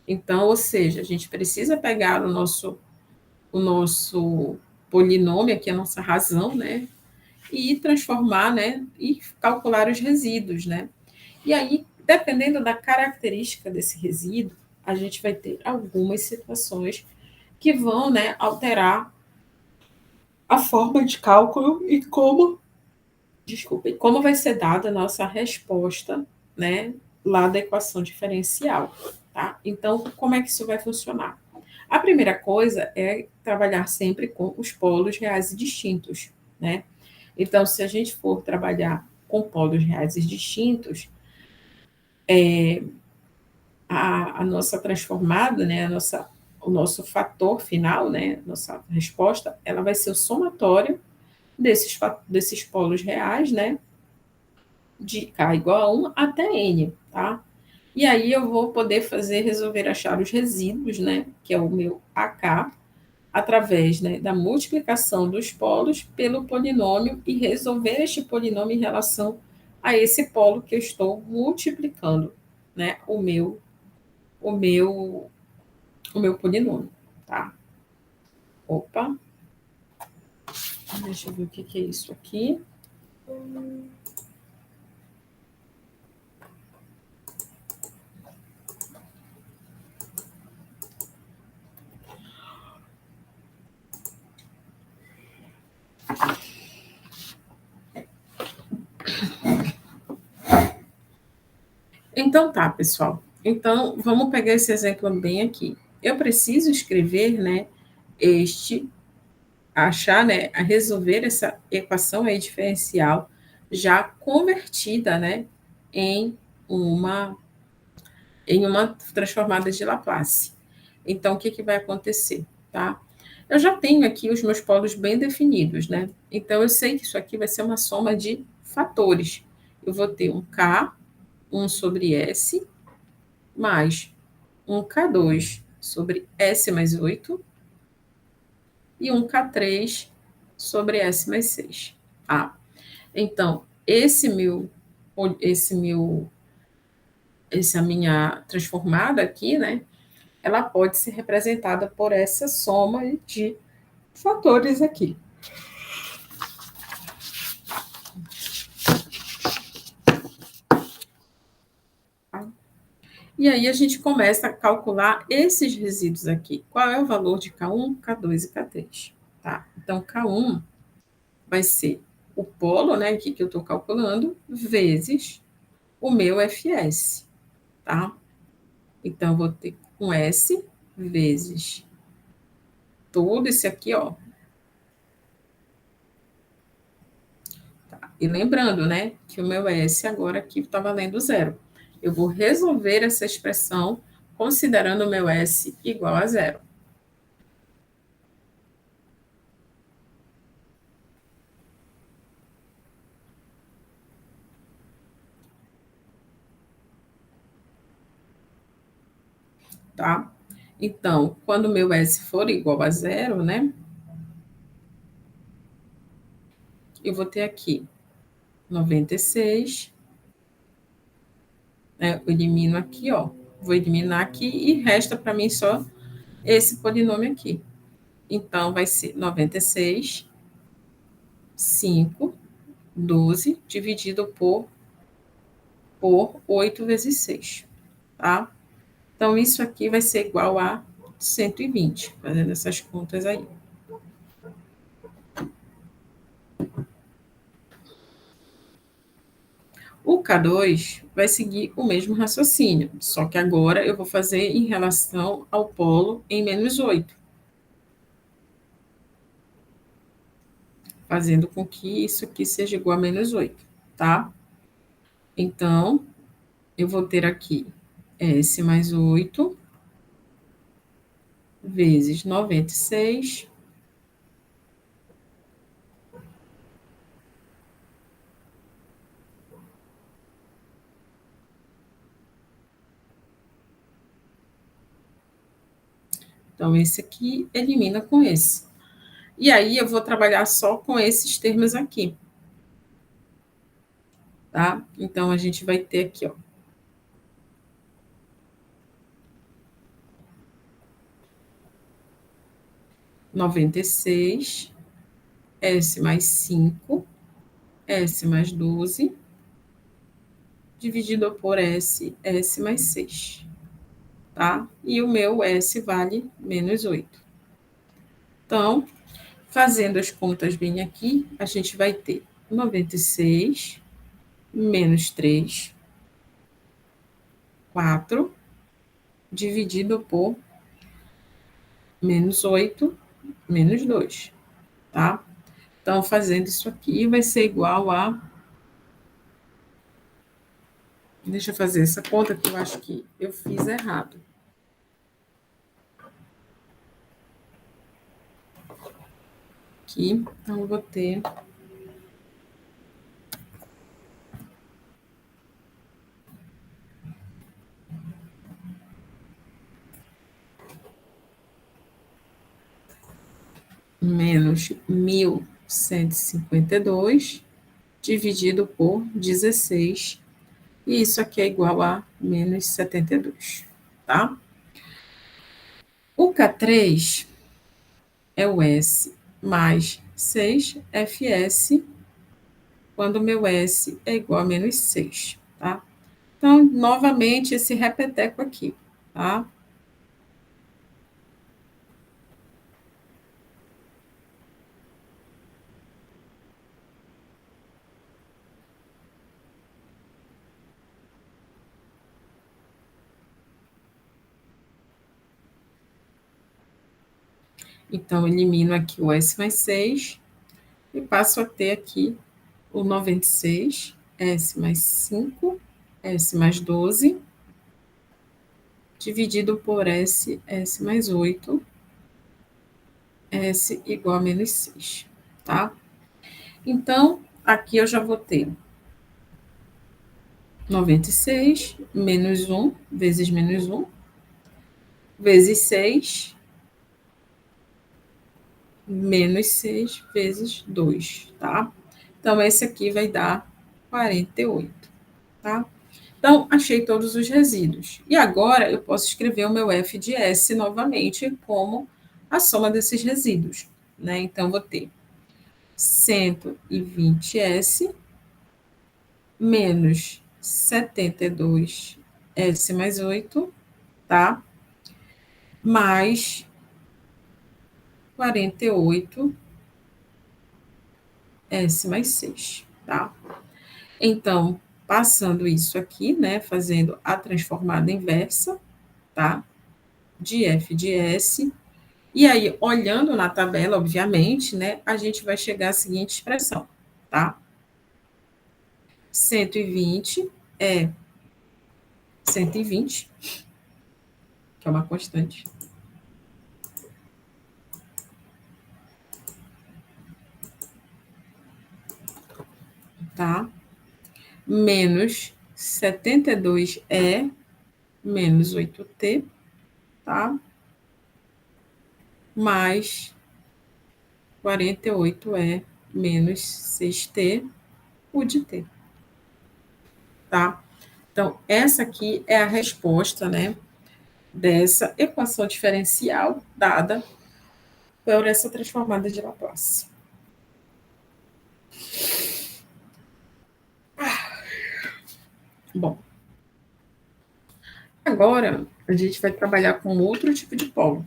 [SPEAKER 1] Então, ou seja, a gente precisa pegar o nosso polinômio, aqui a nossa razão, né, e transformar, né, e calcular os resíduos, né? E aí, dependendo da característica desse resíduo, a gente vai ter algumas situações que vão, né, alterar a forma de cálculo e como, desculpa, e como vai ser dada a nossa resposta, né, lá da equação diferencial, tá? Então, como é que isso vai funcionar? A primeira coisa é trabalhar sempre com os polos reais e distintos, né? Então, se a gente for trabalhar com polos reais e distintos, a nossa transformada, né, o nosso fator final, né, nossa resposta, ela vai ser o somatório desses polos reais, né, de k igual a 1 até n, tá? E aí eu vou poder resolver achar os resíduos, né, que é o meu AK, através, né, da multiplicação dos polos pelo polinômio e resolver este polinômio em relação a esse polo que eu estou multiplicando, né, o meu, o meu polinômio, tá? Opa, deixa eu ver o que é isso aqui. Então tá, pessoal. Então, vamos pegar esse exemplo bem aqui. Eu preciso escrever, né, achar, né, a resolver essa equação aí diferencial já convertida, né, em uma, em uma transformada de Laplace. Então, o que, que vai acontecer? Tá? Eu já tenho aqui os meus polos bem definidos, né? Então, eu sei que isso aqui vai ser uma soma de fatores. Eu vou ter um K, 1 sobre S, mais um K2 sobre S mais 8 e um K3 sobre S mais 6. Tá? Então, esse meu, essa minha transformada aqui, né? Ela pode ser representada por essa soma de fatores aqui. Tá? E aí a gente começa a calcular esses resíduos aqui. Qual é o valor de K1, K2 e K3? Tá? Então, K1 vai ser o polo, né, aqui que eu estou calculando, vezes o meu Fs, tá? Então, eu vou ter um S vezes todo esse aqui, ó. Tá? E lembrando, né, que o meu S agora aqui está valendo zero. Eu vou resolver essa expressão considerando o meu S igual a zero. Tá? Então, quando o meu S for igual a zero, né, eu vou ter aqui 96, né, eu elimino aqui, ó, vou eliminar aqui e resta para mim só esse polinômio aqui. Então, vai ser 96, 5, 12, dividido por 8 vezes 6, tá? Então, isso aqui vai ser igual a 120, fazendo essas contas aí. O K2 vai seguir o mesmo raciocínio, só que agora eu vou fazer em relação ao polo em menos 8, fazendo com que isso aqui seja igual a menos 8, tá? Então, eu vou ter aqui S mais 8 vezes 96. Então, esse aqui elimina com esse. E aí, eu vou trabalhar só com esses termos aqui, tá? Então, a gente vai ter aqui, ó, 96, S mais 5, S mais 12, dividido por S mais 6, tá? E o meu S vale menos 8. Então, fazendo as contas bem aqui, a gente vai ter 96 menos 3, 4, dividido por menos 8, menos 2, tá? Então, fazendo isso aqui, vai ser igual a. Deixa eu fazer essa conta que eu acho que eu fiz errado. Aqui, então, eu vou ter menos 1.152 dividido por 16, e isso aqui é igual a menos 72, tá? O K3 é o S mais 6 Fs, quando o meu S é igual a menos 6, tá? Então, novamente, esse repeteco aqui, tá? Então, elimino aqui o S mais 6 e passo a ter aqui o 96, S mais 5, S mais 12, dividido por S, S mais 8, S igual a menos 6, tá? Então, aqui eu já vou ter 96 menos 1 vezes menos 1, vezes 6, menos 6 vezes 2, tá? Então, esse aqui vai dar 48, tá? Então, achei todos os resíduos. E agora eu posso escrever o meu f de S novamente como a soma desses resíduos, né? Então, vou ter 120S menos 72S mais 8, tá? Mais 48S mais 6, tá? Então, passando isso aqui, né, fazendo a transformada inversa, tá? De f de S. E aí, olhando na tabela, obviamente, né, a gente vai chegar à seguinte expressão, tá? 120 é 120, que é uma constante, tá? Menos 72 é menos 8t, tá? Mais 48 é menos 6t, o de t, tá? Então, essa aqui é a resposta, né, dessa equação diferencial dada por essa transformada de Laplace. Bom, agora a gente vai trabalhar com outro tipo de polo.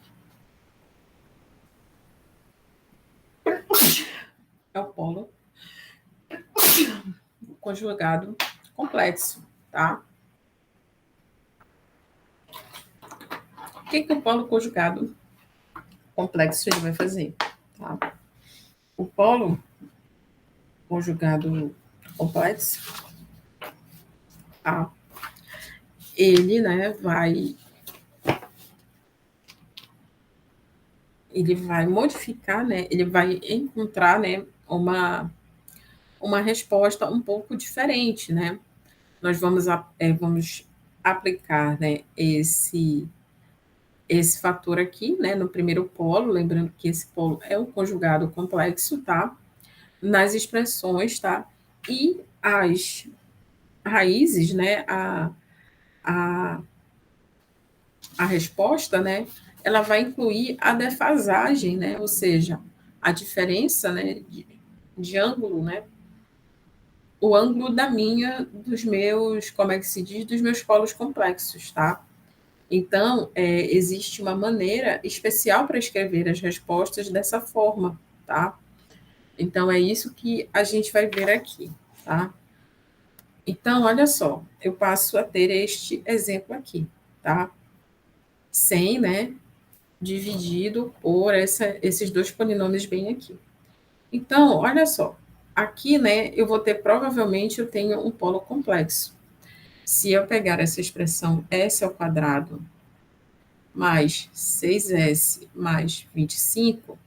[SPEAKER 1] É o polo conjugado complexo, tá? O que o polo conjugado complexo ele vai fazer? Tá? O polo conjugado complexo, tá? Ele, né, ele vai modificar, né, ele vai encontrar, né, uma resposta um pouco diferente, né? Nós vamos aplicar, né, esse fator aqui, né, no primeiro polo, lembrando que esse polo é um conjugado complexo, tá? Nas expressões, tá? E as raízes, né, a, a resposta, né, ela vai incluir a defasagem, né, ou seja, a diferença, né, de ângulo, né, o ângulo dos meus, como é que se diz, dos meus polos complexos, tá? Então, existe uma maneira especial para escrever as respostas dessa forma, tá? Então, é isso que a gente vai ver aqui, tá? Então, olha só, eu passo a ter este exemplo aqui, tá? 100, né, dividido por esses dois polinômios bem aqui. Então, olha só, aqui, né, eu vou ter, provavelmente, eu tenho um polo complexo. Se eu pegar essa expressão s ao quadrado mais 6s mais 25,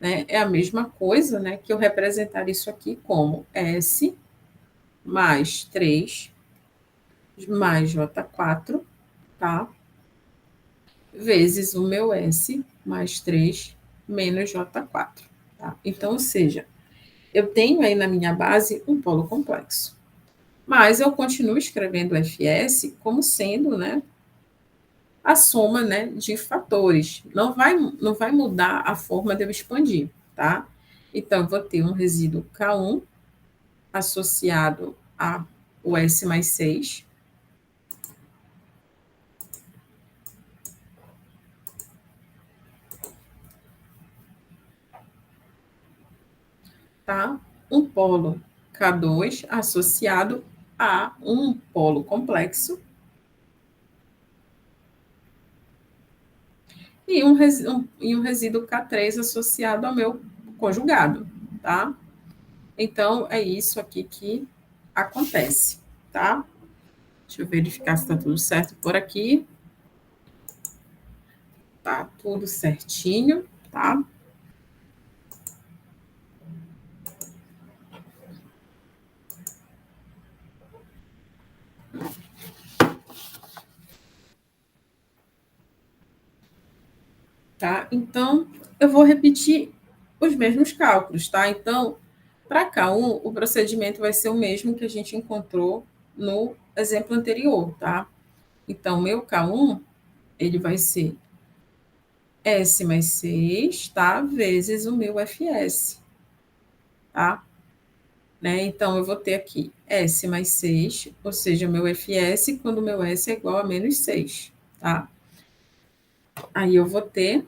[SPEAKER 1] né, é a mesma coisa, né, que eu representar isso aqui como s mais 3 mais j4, tá? Vezes o meu s mais 3 menos j4, tá? Então, ou seja, eu tenho aí na minha base um polo complexo. Mas eu continuo escrevendo fs como sendo, né, a soma, né, de fatores. Não vai mudar a forma de eu expandir, tá? Então, eu vou ter um resíduo K1 associado a o S mais 6, tá? Um polo K2 associado a um polo complexo e um resíduo K3 associado ao meu conjugado, tá? Então, é isso aqui que acontece, tá? Deixa eu verificar se está tudo certo por aqui. Tá tudo certinho, tá? Tá? Então, eu vou repetir os mesmos cálculos, tá? Então, para K1, o procedimento vai ser o mesmo que a gente encontrou no exemplo anterior, tá? Então, meu K1, ele vai ser S mais 6, tá? Vezes o meu FS, tá? Né? Então, eu vou ter aqui S mais 6, ou seja, o meu FS, quando o meu S é igual a menos 6, tá? Aí eu vou ter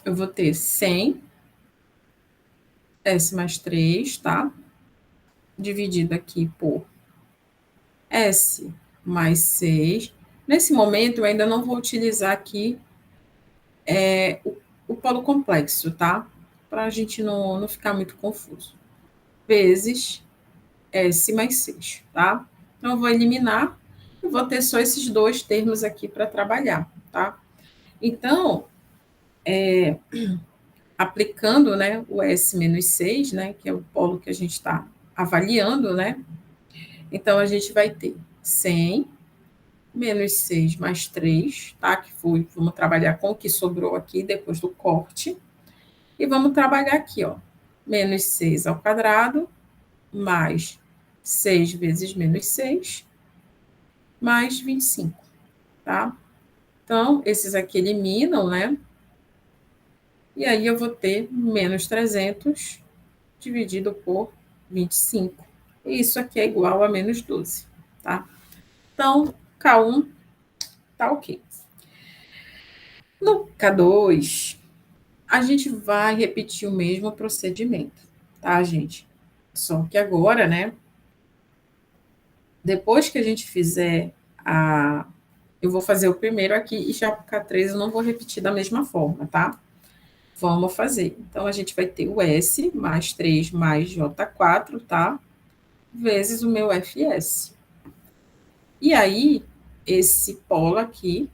[SPEAKER 1] eu vou ter 100 S mais 3, tá? Dividido aqui por S mais 6. Nesse momento, eu ainda não vou utilizar aqui o polo complexo, tá? Para a gente não ficar muito confuso. Vezes S mais 6, tá? Então, eu vou eliminar e vou ter só esses dois termos aqui para trabalhar, tá? Então, aplicando, né, o S menos 6, né, que é o polo que a gente está avaliando, né? Então, a gente vai ter 100 menos 6 mais 3, tá? Que foi, vamos trabalhar com o que sobrou aqui depois do corte. E vamos trabalhar aqui, ó. Menos 6 ao quadrado, mais 6 vezes menos 6, mais 25, tá? Então, esses aqui eliminam, né? E aí eu vou ter menos 300 dividido por 25. E isso aqui é igual a menos 12, tá? Então, K1 tá ok. No K2, a gente vai repetir o mesmo procedimento, tá, gente? Só que agora, né, depois que a gente fizer a. Eu vou fazer o primeiro aqui e já para o K3 eu não vou repetir da mesma forma, tá? Vamos fazer. Então, a gente vai ter o S mais 3 mais J4, tá? Vezes o meu FS. E aí, esse polo aqui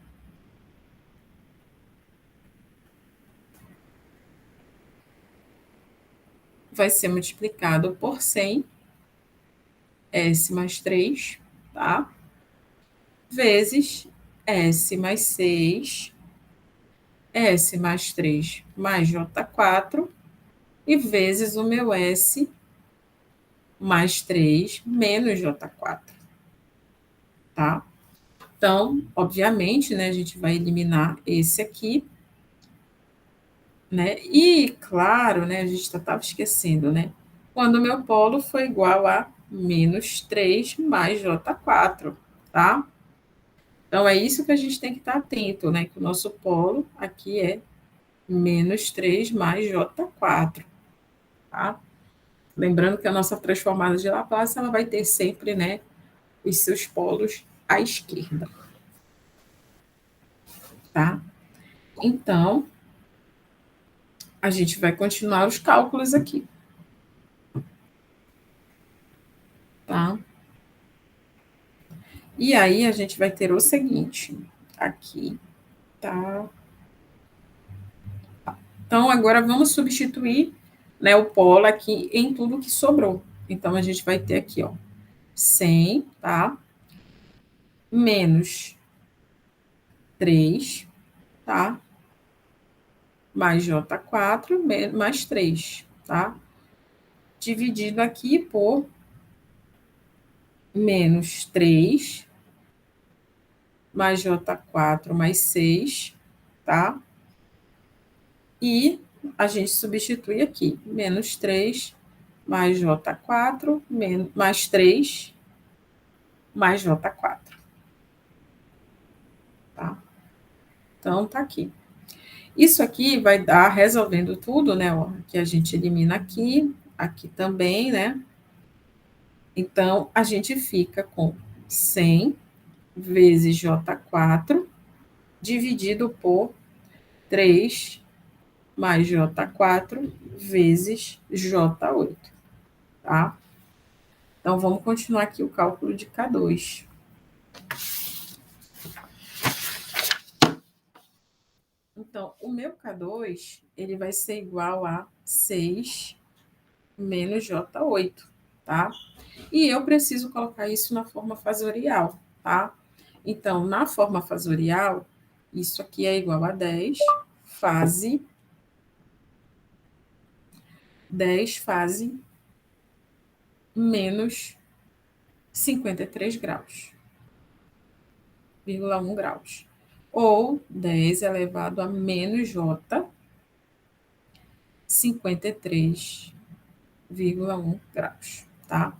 [SPEAKER 1] vai ser multiplicado por 100, S mais 3, tá? Vezes S mais 6, S mais 3 mais J4, e vezes o meu S mais 3 menos J4, tá? Então, obviamente, né, a gente vai eliminar esse aqui, né? E, claro, né, a gente estava esquecendo, né? Quando o meu polo foi igual a menos 3 mais J4, tá? Então, é isso que a gente tem que estar atento, né? Que o nosso polo aqui é menos 3 mais J4, tá? Lembrando que a nossa transformada de Laplace, ela vai ter sempre, né, os seus polos à esquerda, tá? Então, a gente vai continuar os cálculos aqui, tá? E aí, a gente vai ter o seguinte, aqui, tá? Então, agora vamos substituir, né, o polo aqui em tudo que sobrou. Então, a gente vai ter aqui, ó, 100, tá? Menos 3, tá? Mais J4, mais 3, tá? Dividido aqui por menos 3, mais J4, mais 6, tá? E a gente substitui aqui, menos 3, mais J4, mais 3, mais J4, tá? Então, tá aqui. Isso aqui vai dar, resolvendo tudo, né, ó, que a gente elimina aqui, aqui também, né? Então, a gente fica com 100 vezes J4 dividido por 3 mais J4 vezes J8, tá? Então, vamos continuar aqui o cálculo de K2. Então, o meu K2, ele vai ser igual a 6 menos J8, tá? E eu preciso colocar isso na forma fasorial, tá? Então, na forma fasorial, isso aqui é igual a 10 fase 10 fase menos 53 graus, 1 graus. Ou 10 elevado a menos J, 53,1 graus, tá?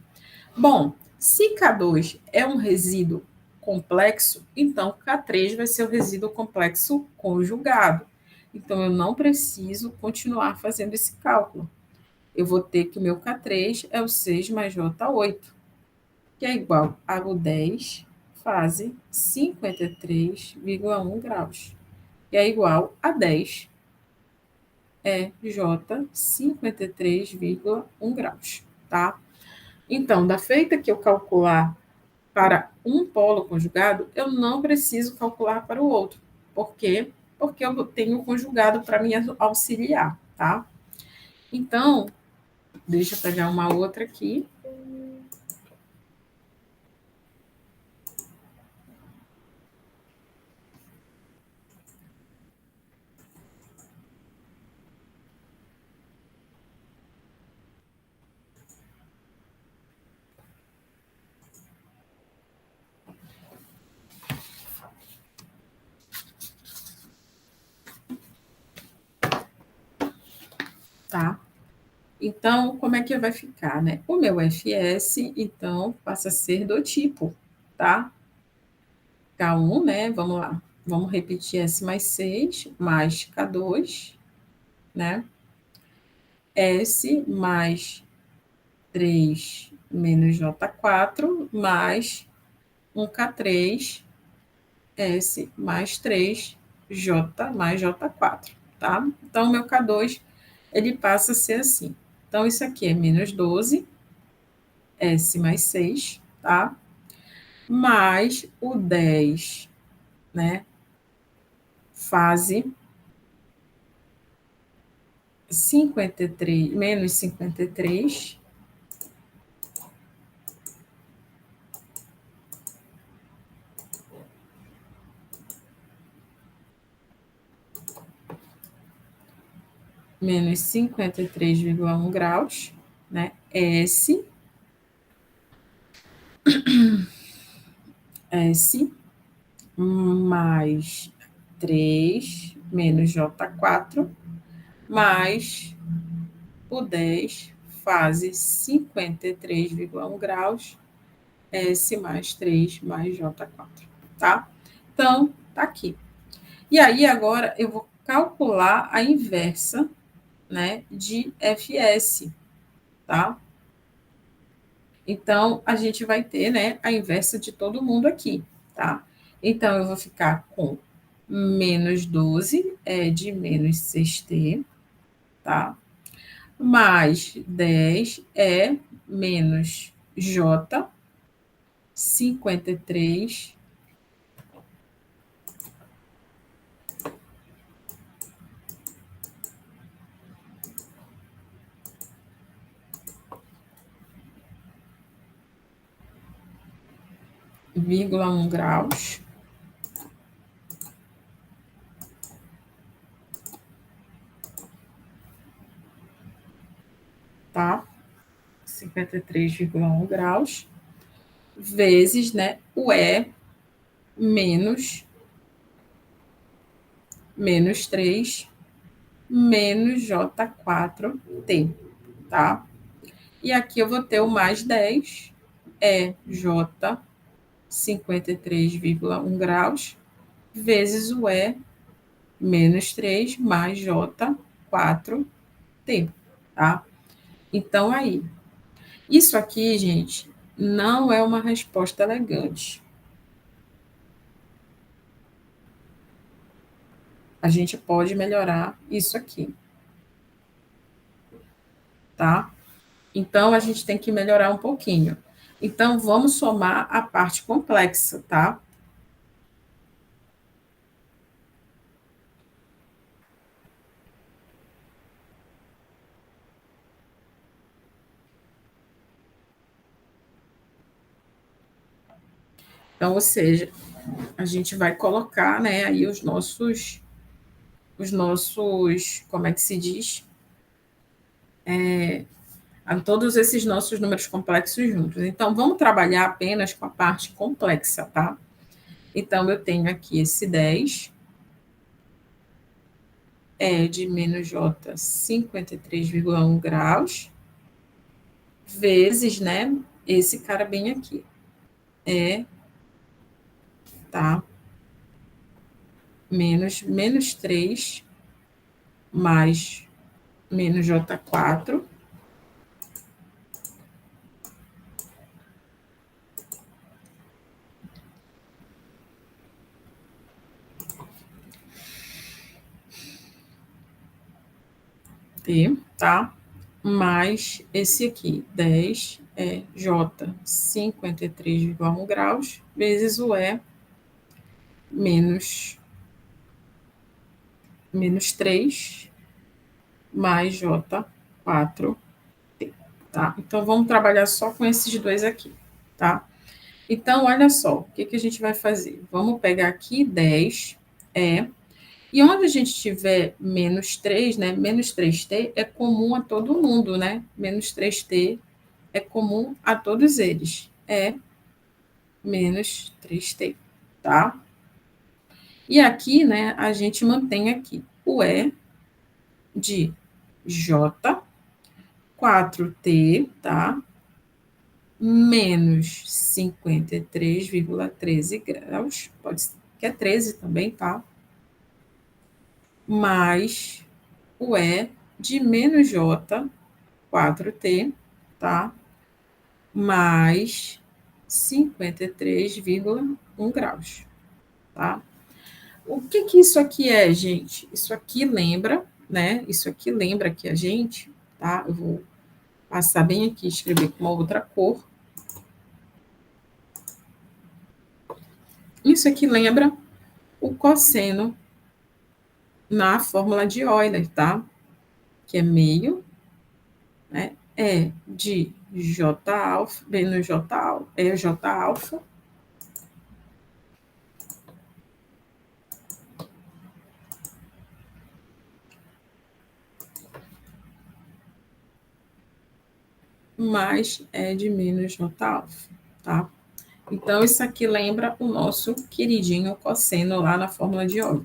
[SPEAKER 1] Bom, se K2 é um resíduo complexo, então K3 vai ser o resíduo complexo conjugado. Então, eu não preciso continuar fazendo esse cálculo. Eu vou ter que o meu K3 é o 6 mais J8, que é igual a o 10 fase 53,1 graus, que é igual a 10 J 53,1 graus, tá? Então, da feita que eu calcular para um polo conjugado, eu não preciso calcular para o outro. Por quê? Porque eu tenho conjugado para me auxiliar, tá? Então, deixa eu pegar uma outra aqui. Tá? Então, como é que vai ficar, né? O meu FS, então, passa a ser do tipo, tá? K1, né? Vamos lá. Vamos repetir S mais 6 mais K2, né? S mais 3 menos J4 mais um K3, S mais 3, J mais J4, tá? Então, o meu K2, ele passa a ser assim. Então, isso aqui é menos 12, S mais 6, tá? Mais o 10, né? Fase 53, menos 53, menos 53,1 graus, né? S mais 3 menos J4 mais o 10 fase 53,1 graus, S mais 3 mais J4, tá? Então, tá aqui. E aí, agora, eu vou calcular a inversa, né, de FS, tá? Então, a gente vai ter, né, a inversa de todo mundo aqui, tá? Então, eu vou ficar com menos 12, é de menos 6t, tá? Mais 10 é menos J, 53, vírgula 1 graus, tá? 53,1 graus, vezes, né, o E menos 3, menos J4T, tá? E aqui eu vou ter o mais 10, J 53,1 graus, vezes o E menos 3 mais J4T, tá? Então, aí, isso aqui, gente, não é uma resposta elegante. A gente pode melhorar isso aqui, tá? Então, a gente tem que melhorar um pouquinho. Então, vamos somar a parte complexa, tá? Então, ou seja, a gente vai colocar, né, aí como é que se diz? Todos esses nossos números complexos juntos. Então, vamos trabalhar apenas com a parte complexa, tá? Então, eu tenho aqui esse 10, é de menos J 53,1 graus, vezes, né, esse cara bem aqui. Tá? Menos 3 mais menos J4, T, tá? Mais esse aqui, 10 é J 53,1 graus, vezes o E menos, menos 3 mais J4, tá? Então, vamos trabalhar só com esses dois aqui, tá? Então, olha só, o que, que a gente vai fazer? Vamos pegar aqui 10, e onde a gente tiver menos 3, né? Menos 3T é comum a todo mundo, né? Menos 3T é comum a todos eles. É menos 3T, tá? E aqui, né, a gente mantém aqui o E de J, 4T, tá? Menos 53,13 graus, pode ser que é 13 também, tá? Mais o E de menos J, 4T, tá? Mais 53,1 graus, tá? O que que isso aqui é, gente? Isso aqui lembra, né? Isso aqui lembra que a gente, tá? Eu vou passar bem aqui, escrever com uma outra cor. Isso aqui lembra o cosseno na fórmula de Euler, tá? Que é meio, né? É de J alfa, menos J alfa, é J alfa, mais é de menos J alfa, tá? Então, isso aqui lembra o nosso queridinho cosseno lá na fórmula de Euler.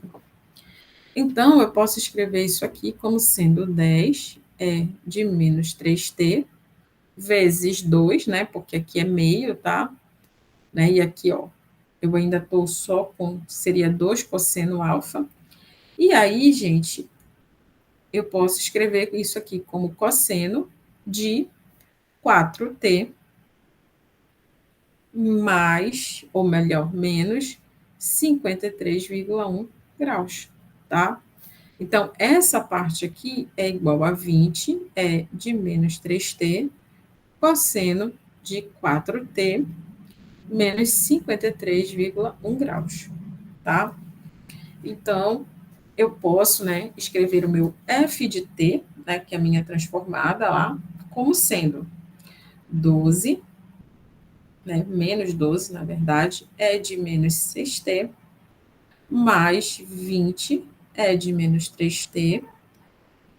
[SPEAKER 1] Então, eu posso escrever isso aqui como sendo 10 é de menos 3T vezes 2, né? Porque aqui é meio, tá? Né? E aqui, ó, eu ainda estou só com, seria 2 cosseno alfa. E aí, gente, eu posso escrever isso aqui como cosseno de 4T mais, ou melhor, menos 53,1 graus, tá? Então, essa parte aqui é igual a 20, é de menos 3T, cosseno de 4T, menos 53,1 graus, tá? Então, eu posso, né, escrever o meu f de t, né, que é a minha transformada lá, como sendo 12, né, menos 12, na verdade, é de menos 6t, mais 20 é de menos 3t,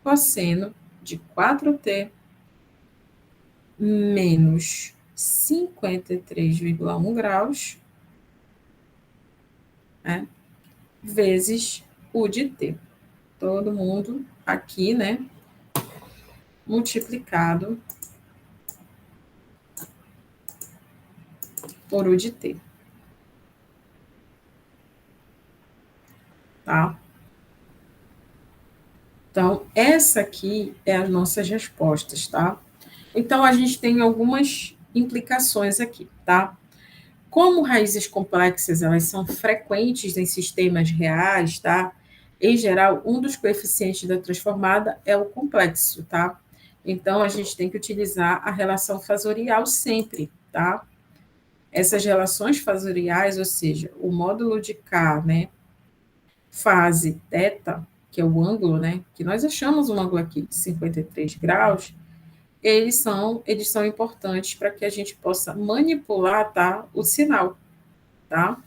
[SPEAKER 1] cosseno de 4t menos 53,1 graus, né, vezes o de t. Todo mundo aqui, né, multiplicado por o de t, tá? Então, essa aqui é as nossas respostas, tá? Então, a gente tem algumas implicações aqui, tá? Como raízes complexas, elas são frequentes em sistemas reais, tá? Em geral, um dos coeficientes da transformada é o complexo, tá? Então, a gente tem que utilizar a relação fasorial sempre, tá? Essas relações fasoriais, ou seja, o módulo de K, né, fase θ, que é o ângulo, né, que nós achamos um ângulo aqui de 53 graus, eles são importantes para que a gente possa manipular, tá, o sinal, tá?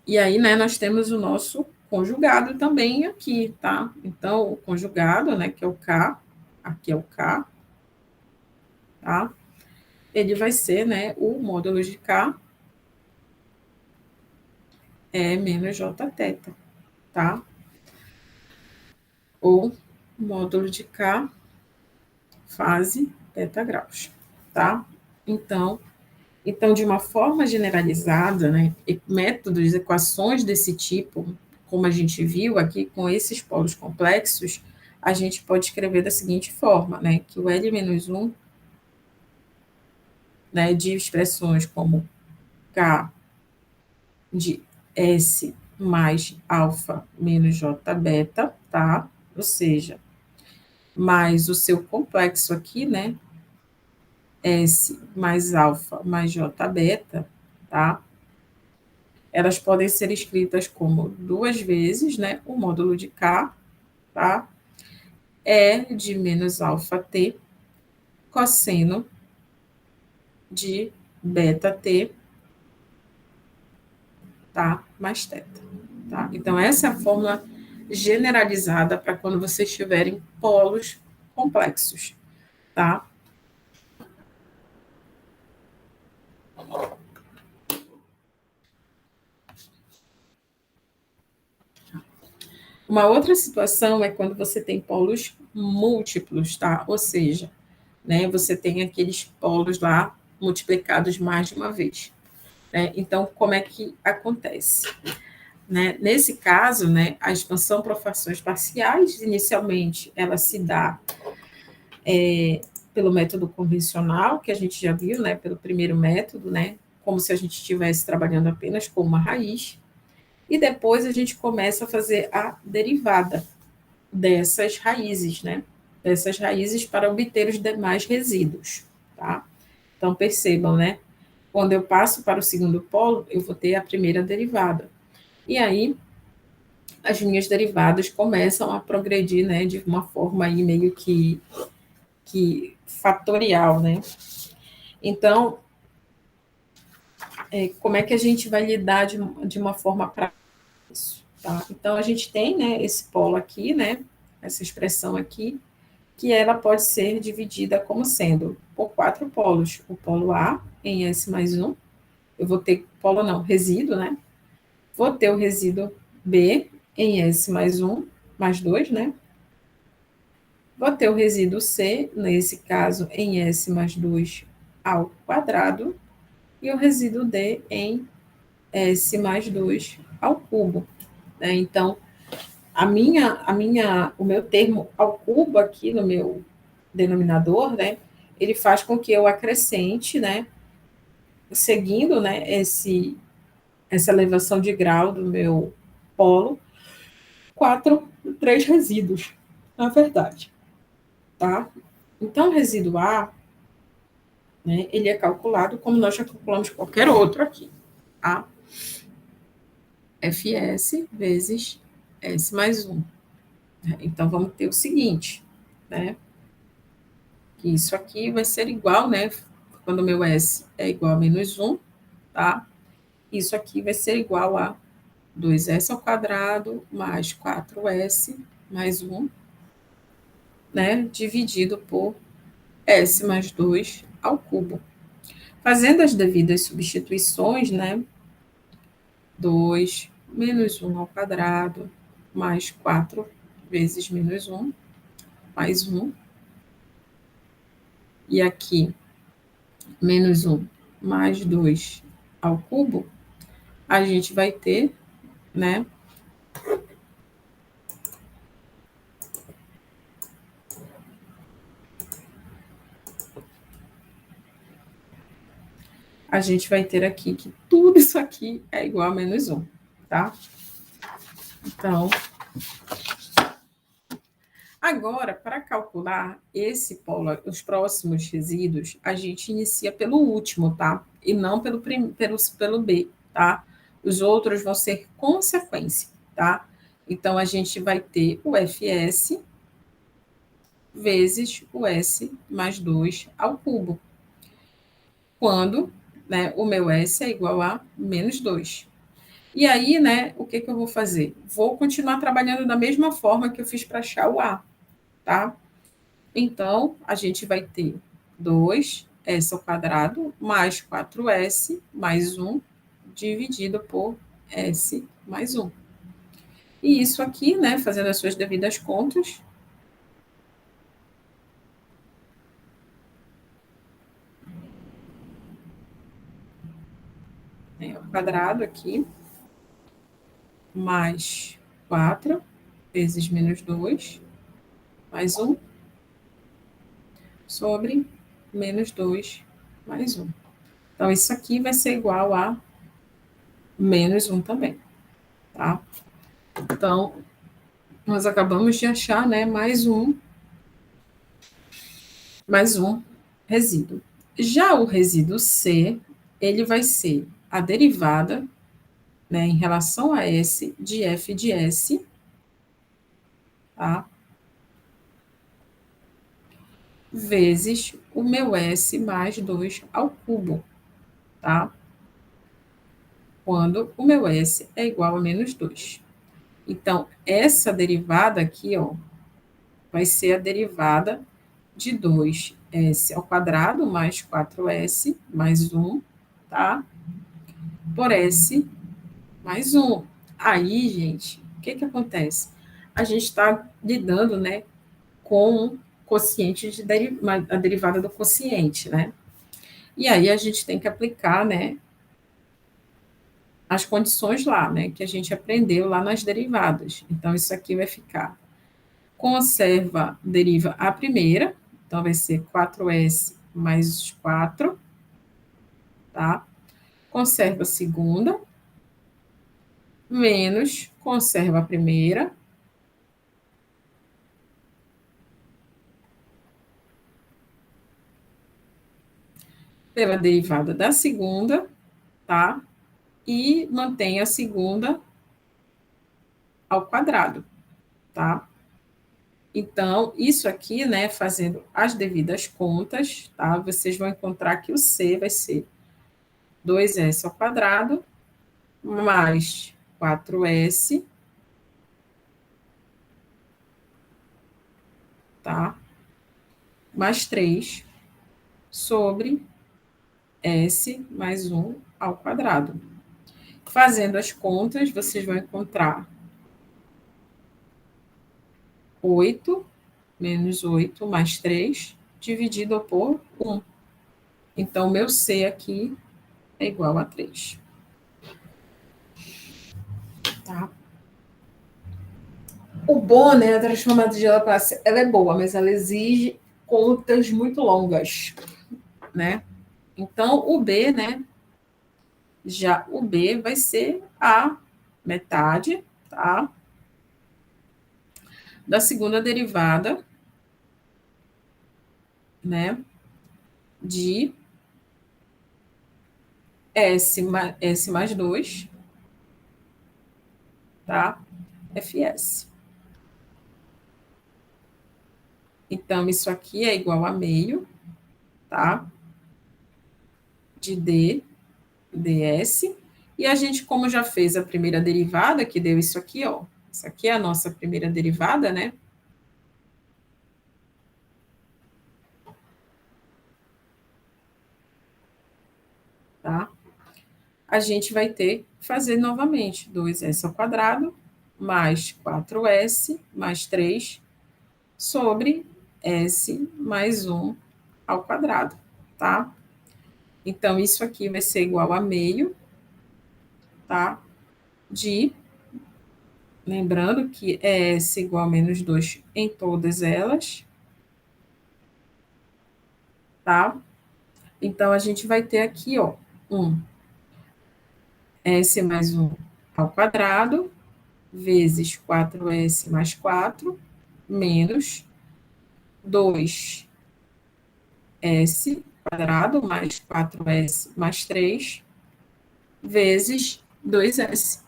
[SPEAKER 1] E aí, né, nós temos o nosso conjugado também aqui, tá? Então, o conjugado, né, que é o K, aqui é o K, tá? Ele vai ser, né, o módulo de K é menos J θ, tá? Ou módulo de K, fase θ graus, tá? Então, de uma forma generalizada, né, métodos, equações desse tipo, como a gente viu aqui com esses polos complexos, a gente pode escrever da seguinte forma, né, que o L-1, né, de expressões como K de S mais alfa menos J beta, tá? Ou seja, mais o seu complexo aqui, né, S mais alfa mais J beta, tá? Elas podem ser escritas como duas vezes, né, o módulo de K, tá? É de menos alfa T, cosseno de beta T, tá? Mais θ, tá? Então, essa é a fórmula generalizada para quando vocês tiverem polos complexos, tá? Uma outra situação é quando você tem polos múltiplos, tá? Ou seja, né, você tem aqueles polos lá multiplicados mais de uma vez. Né? Então, como é que acontece? Né? Nesse caso, né, a expansão por frações parciais, inicialmente, ela se dá pelo método convencional, que a gente já viu, né, pelo primeiro método, né, como se a gente estivesse trabalhando apenas com uma raiz, e depois a gente começa a fazer a derivada dessas raízes, né, dessas raízes para obter os demais resíduos, tá? Então, percebam, né, quando eu passo para o segundo polo, eu vou ter a primeira derivada. E aí, as minhas derivadas começam a progredir, né, de uma forma aí meio que fatorial, né? Então, como é que a gente vai lidar de uma forma prática isso, tá? Então, a gente tem, né, esse polo aqui, né, essa expressão aqui, que ela pode ser dividida como sendo por quatro polos. O polo A em S mais 1, eu vou ter polo não, resíduo, né? Vou ter o resíduo B em S mais 1, mais 2, né? Vou ter o resíduo C, nesse caso, em S mais 2 ao quadrado, e o resíduo D em S mais 2 ao cubo. Né? Então, o meu termo ao cubo aqui no meu denominador, né, ele faz com que eu acrescente, né, seguindo, né, essa elevação de grau do meu polo, três resíduos, na verdade, tá? Então, o resíduo A, né, ele é calculado como nós já calculamos qualquer outro aqui, tá? Fs vezes S mais 1. Então, vamos ter o seguinte, né? Que isso aqui vai ser igual, né? Quando o meu S é igual a menos 1, tá? Isso aqui vai ser igual a 2s ao quadrado mais 4s mais 1, né? Dividido por s mais 2 ao cubo. Fazendo as devidas substituições, né? 2 menos 1 ao quadrado mais 4 vezes menos 1 mais 1. E aqui, menos 1 mais 2 ao cubo, a gente vai ter, né? a gente vai ter aqui que tudo isso aqui é igual a menos 1, tá? Então, agora, para calcular esse polo, os próximos resíduos, a gente inicia pelo último, tá? E não pelo B, tá? Os outros vão ser consequência, tá? Então, a gente vai ter o Fs vezes o S mais 2 ao cubo, quando, né, o meu S é igual a menos 2. E aí, né, o que, que eu vou fazer? Vou continuar trabalhando da mesma forma que eu fiz para achar o A, tá? Então, a gente vai ter 2s ao quadrado mais 4s mais 1 dividido por s mais 1. E isso aqui, né, fazendo as suas devidas contas, né, ao quadrado aqui, mais 4 vezes menos 2, mais 1, sobre menos 2 mais 1. Então, isso aqui vai ser igual a menos 1 também, tá? Então, nós acabamos de achar, né, mais um resíduo. Já o resíduo C, ele vai ser a derivada, né, em relação a S, de f de S, tá? Vezes o meu S mais 2 ao cubo, tá? Quando o meu S é igual a menos 2. Então, essa derivada aqui, ó, vai ser a derivada de 2s ao quadrado mais 4s mais 1, tá? Por s mais 1. Aí, gente, o que que acontece? A gente está lidando, né, com quociente a derivada do quociente, né? E aí a gente tem que aplicar, né, as condições lá, né, que a gente aprendeu lá nas derivadas. Então, isso aqui vai ficar conserva, deriva a primeira, então vai ser 4s mais 4, tá? Conserva a segunda, menos, conserva a primeira, pela derivada da segunda, tá? E mantém a segunda ao quadrado, tá? Então, isso aqui, né, fazendo as devidas contas, tá? Vocês vão encontrar que o C vai ser 2s ao quadrado mais 4s, tá? Mais 3 sobre s mais 1 ao quadrado. Fazendo as contas, vocês vão encontrar 8 menos 8 mais 3 dividido por 1. Então, meu C aqui é igual a 3. Tá? O bom, né, a transformada de Laplace, ela é boa, mas ela exige contas muito longas, né? Então, o B, né, já o B vai ser a metade, tá? Da segunda derivada, né, de S mais 2, tá? Fs. Então, isso aqui é igual a meio, tá? De D, ds. E a gente, como já fez a primeira derivada, que deu isso aqui, ó. Isso aqui é a nossa primeira derivada, né? Tá? A gente vai ter que fazer novamente 2s ao quadrado mais 4s mais 3 sobre s mais 1 ao quadrado, tá? Então, isso aqui vai ser igual a meio, tá? De, lembrando que é s igual a menos 2 em todas elas, tá? Então, a gente vai ter aqui, ó, 1 S mais 1 ao quadrado, vezes 4S mais 4, menos 2S quadrado mais 4S mais 3, vezes 2S.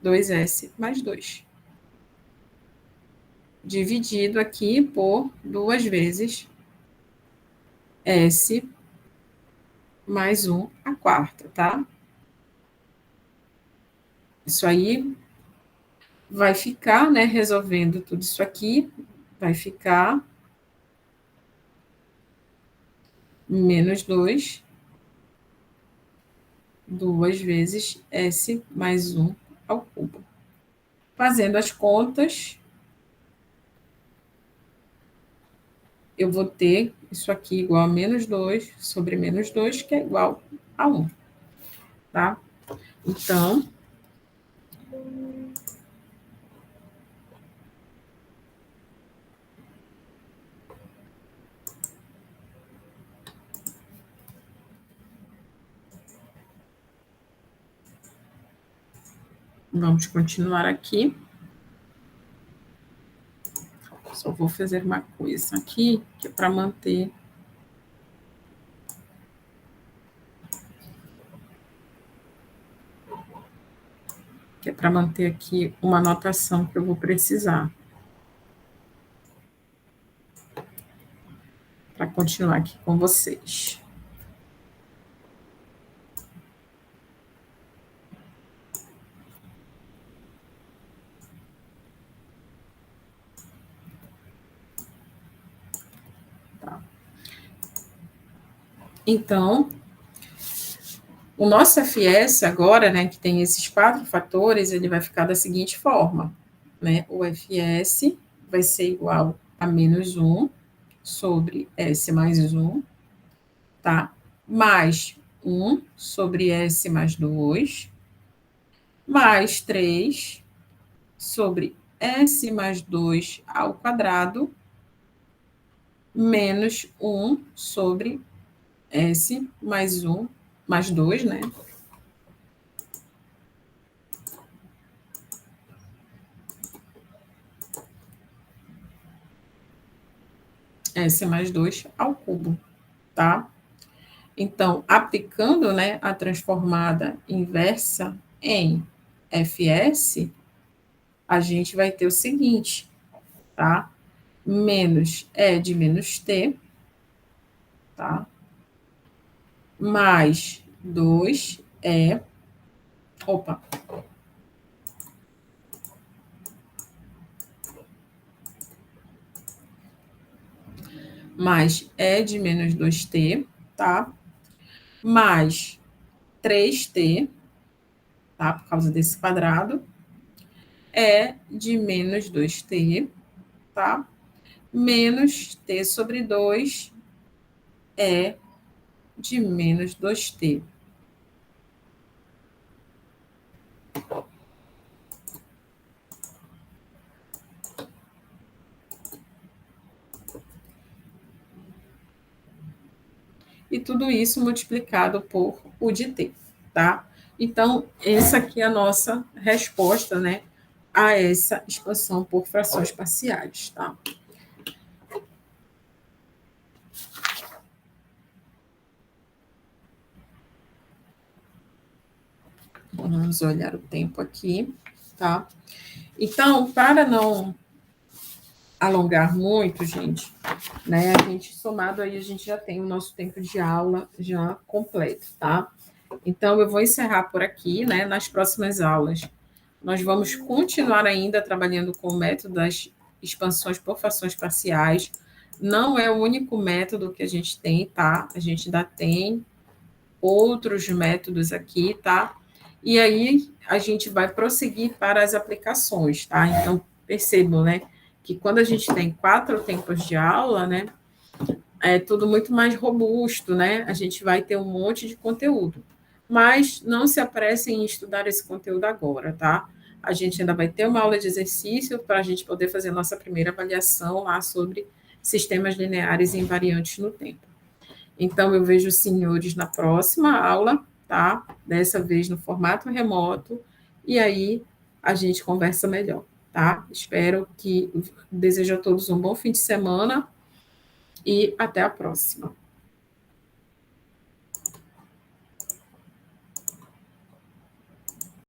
[SPEAKER 1] 2S mais 2. Dividido aqui por 2 vezes S mais 1 a quarta, tá? Isso aí vai ficar, né, resolvendo tudo isso aqui, vai ficar menos 2 vezes S mais 1 ao cubo. Fazendo as contas, eu vou ter isso aqui igual a menos 2 sobre menos 2, que é igual a 1, tá? Então, vamos continuar aqui. Só vou fazer uma coisa aqui, que é para manter. Que é para manter aqui uma anotação que eu vou precisar. Para continuar aqui com vocês. Tá. Então, o nosso FS agora, né, que tem esses 4 fatores, ele vai ficar da seguinte forma, né? O FS vai ser igual a menos 1 sobre S mais 1, tá? Mais 1 sobre S mais 2, mais 3 sobre S mais 2 ao quadrado, menos 1 sobre S mais 1, mais 2, né? S mais 2 ao cubo, tá? Então, aplicando, né, a transformada inversa em Fs, a gente vai ter o seguinte, tá? Menos E de menos T, tá? Mais 2E, opa, mais E de menos 2T, tá? Mais 3T, tá? Por causa desse quadrado. E de menos 2T, tá? Menos T sobre 2 E de menos 2T. E tudo isso multiplicado por o de T, tá? Então, essa aqui é a nossa resposta, né, a essa expansão por frações parciais, tá? Vamos olhar o tempo aqui, tá? Então, para não alongar muito, gente, né, a gente somado aí, a gente já tem o nosso tempo de aula já completo, tá? Então, eu vou encerrar por aqui, né? Nas próximas aulas, nós vamos continuar ainda trabalhando com o método das expansões por frações parciais. Não é o único método que a gente tem, tá? A gente ainda tem outros métodos aqui, tá? E aí a gente vai prosseguir para as aplicações, tá? Então, percebam, né, que quando a gente tem 4 tempos de aula, né, é tudo muito mais robusto, né? A gente vai ter um monte de conteúdo. Mas não se apressem em estudar esse conteúdo agora, tá? A gente ainda vai ter uma aula de exercício para a gente poder fazer a nossa primeira avaliação lá sobre sistemas lineares e invariantes no tempo. Então, eu vejo os senhores na próxima aula, tá? Dessa vez no formato remoto, e aí a gente conversa melhor, tá? Espero que desejo a todos um bom fim de semana e até a próxima.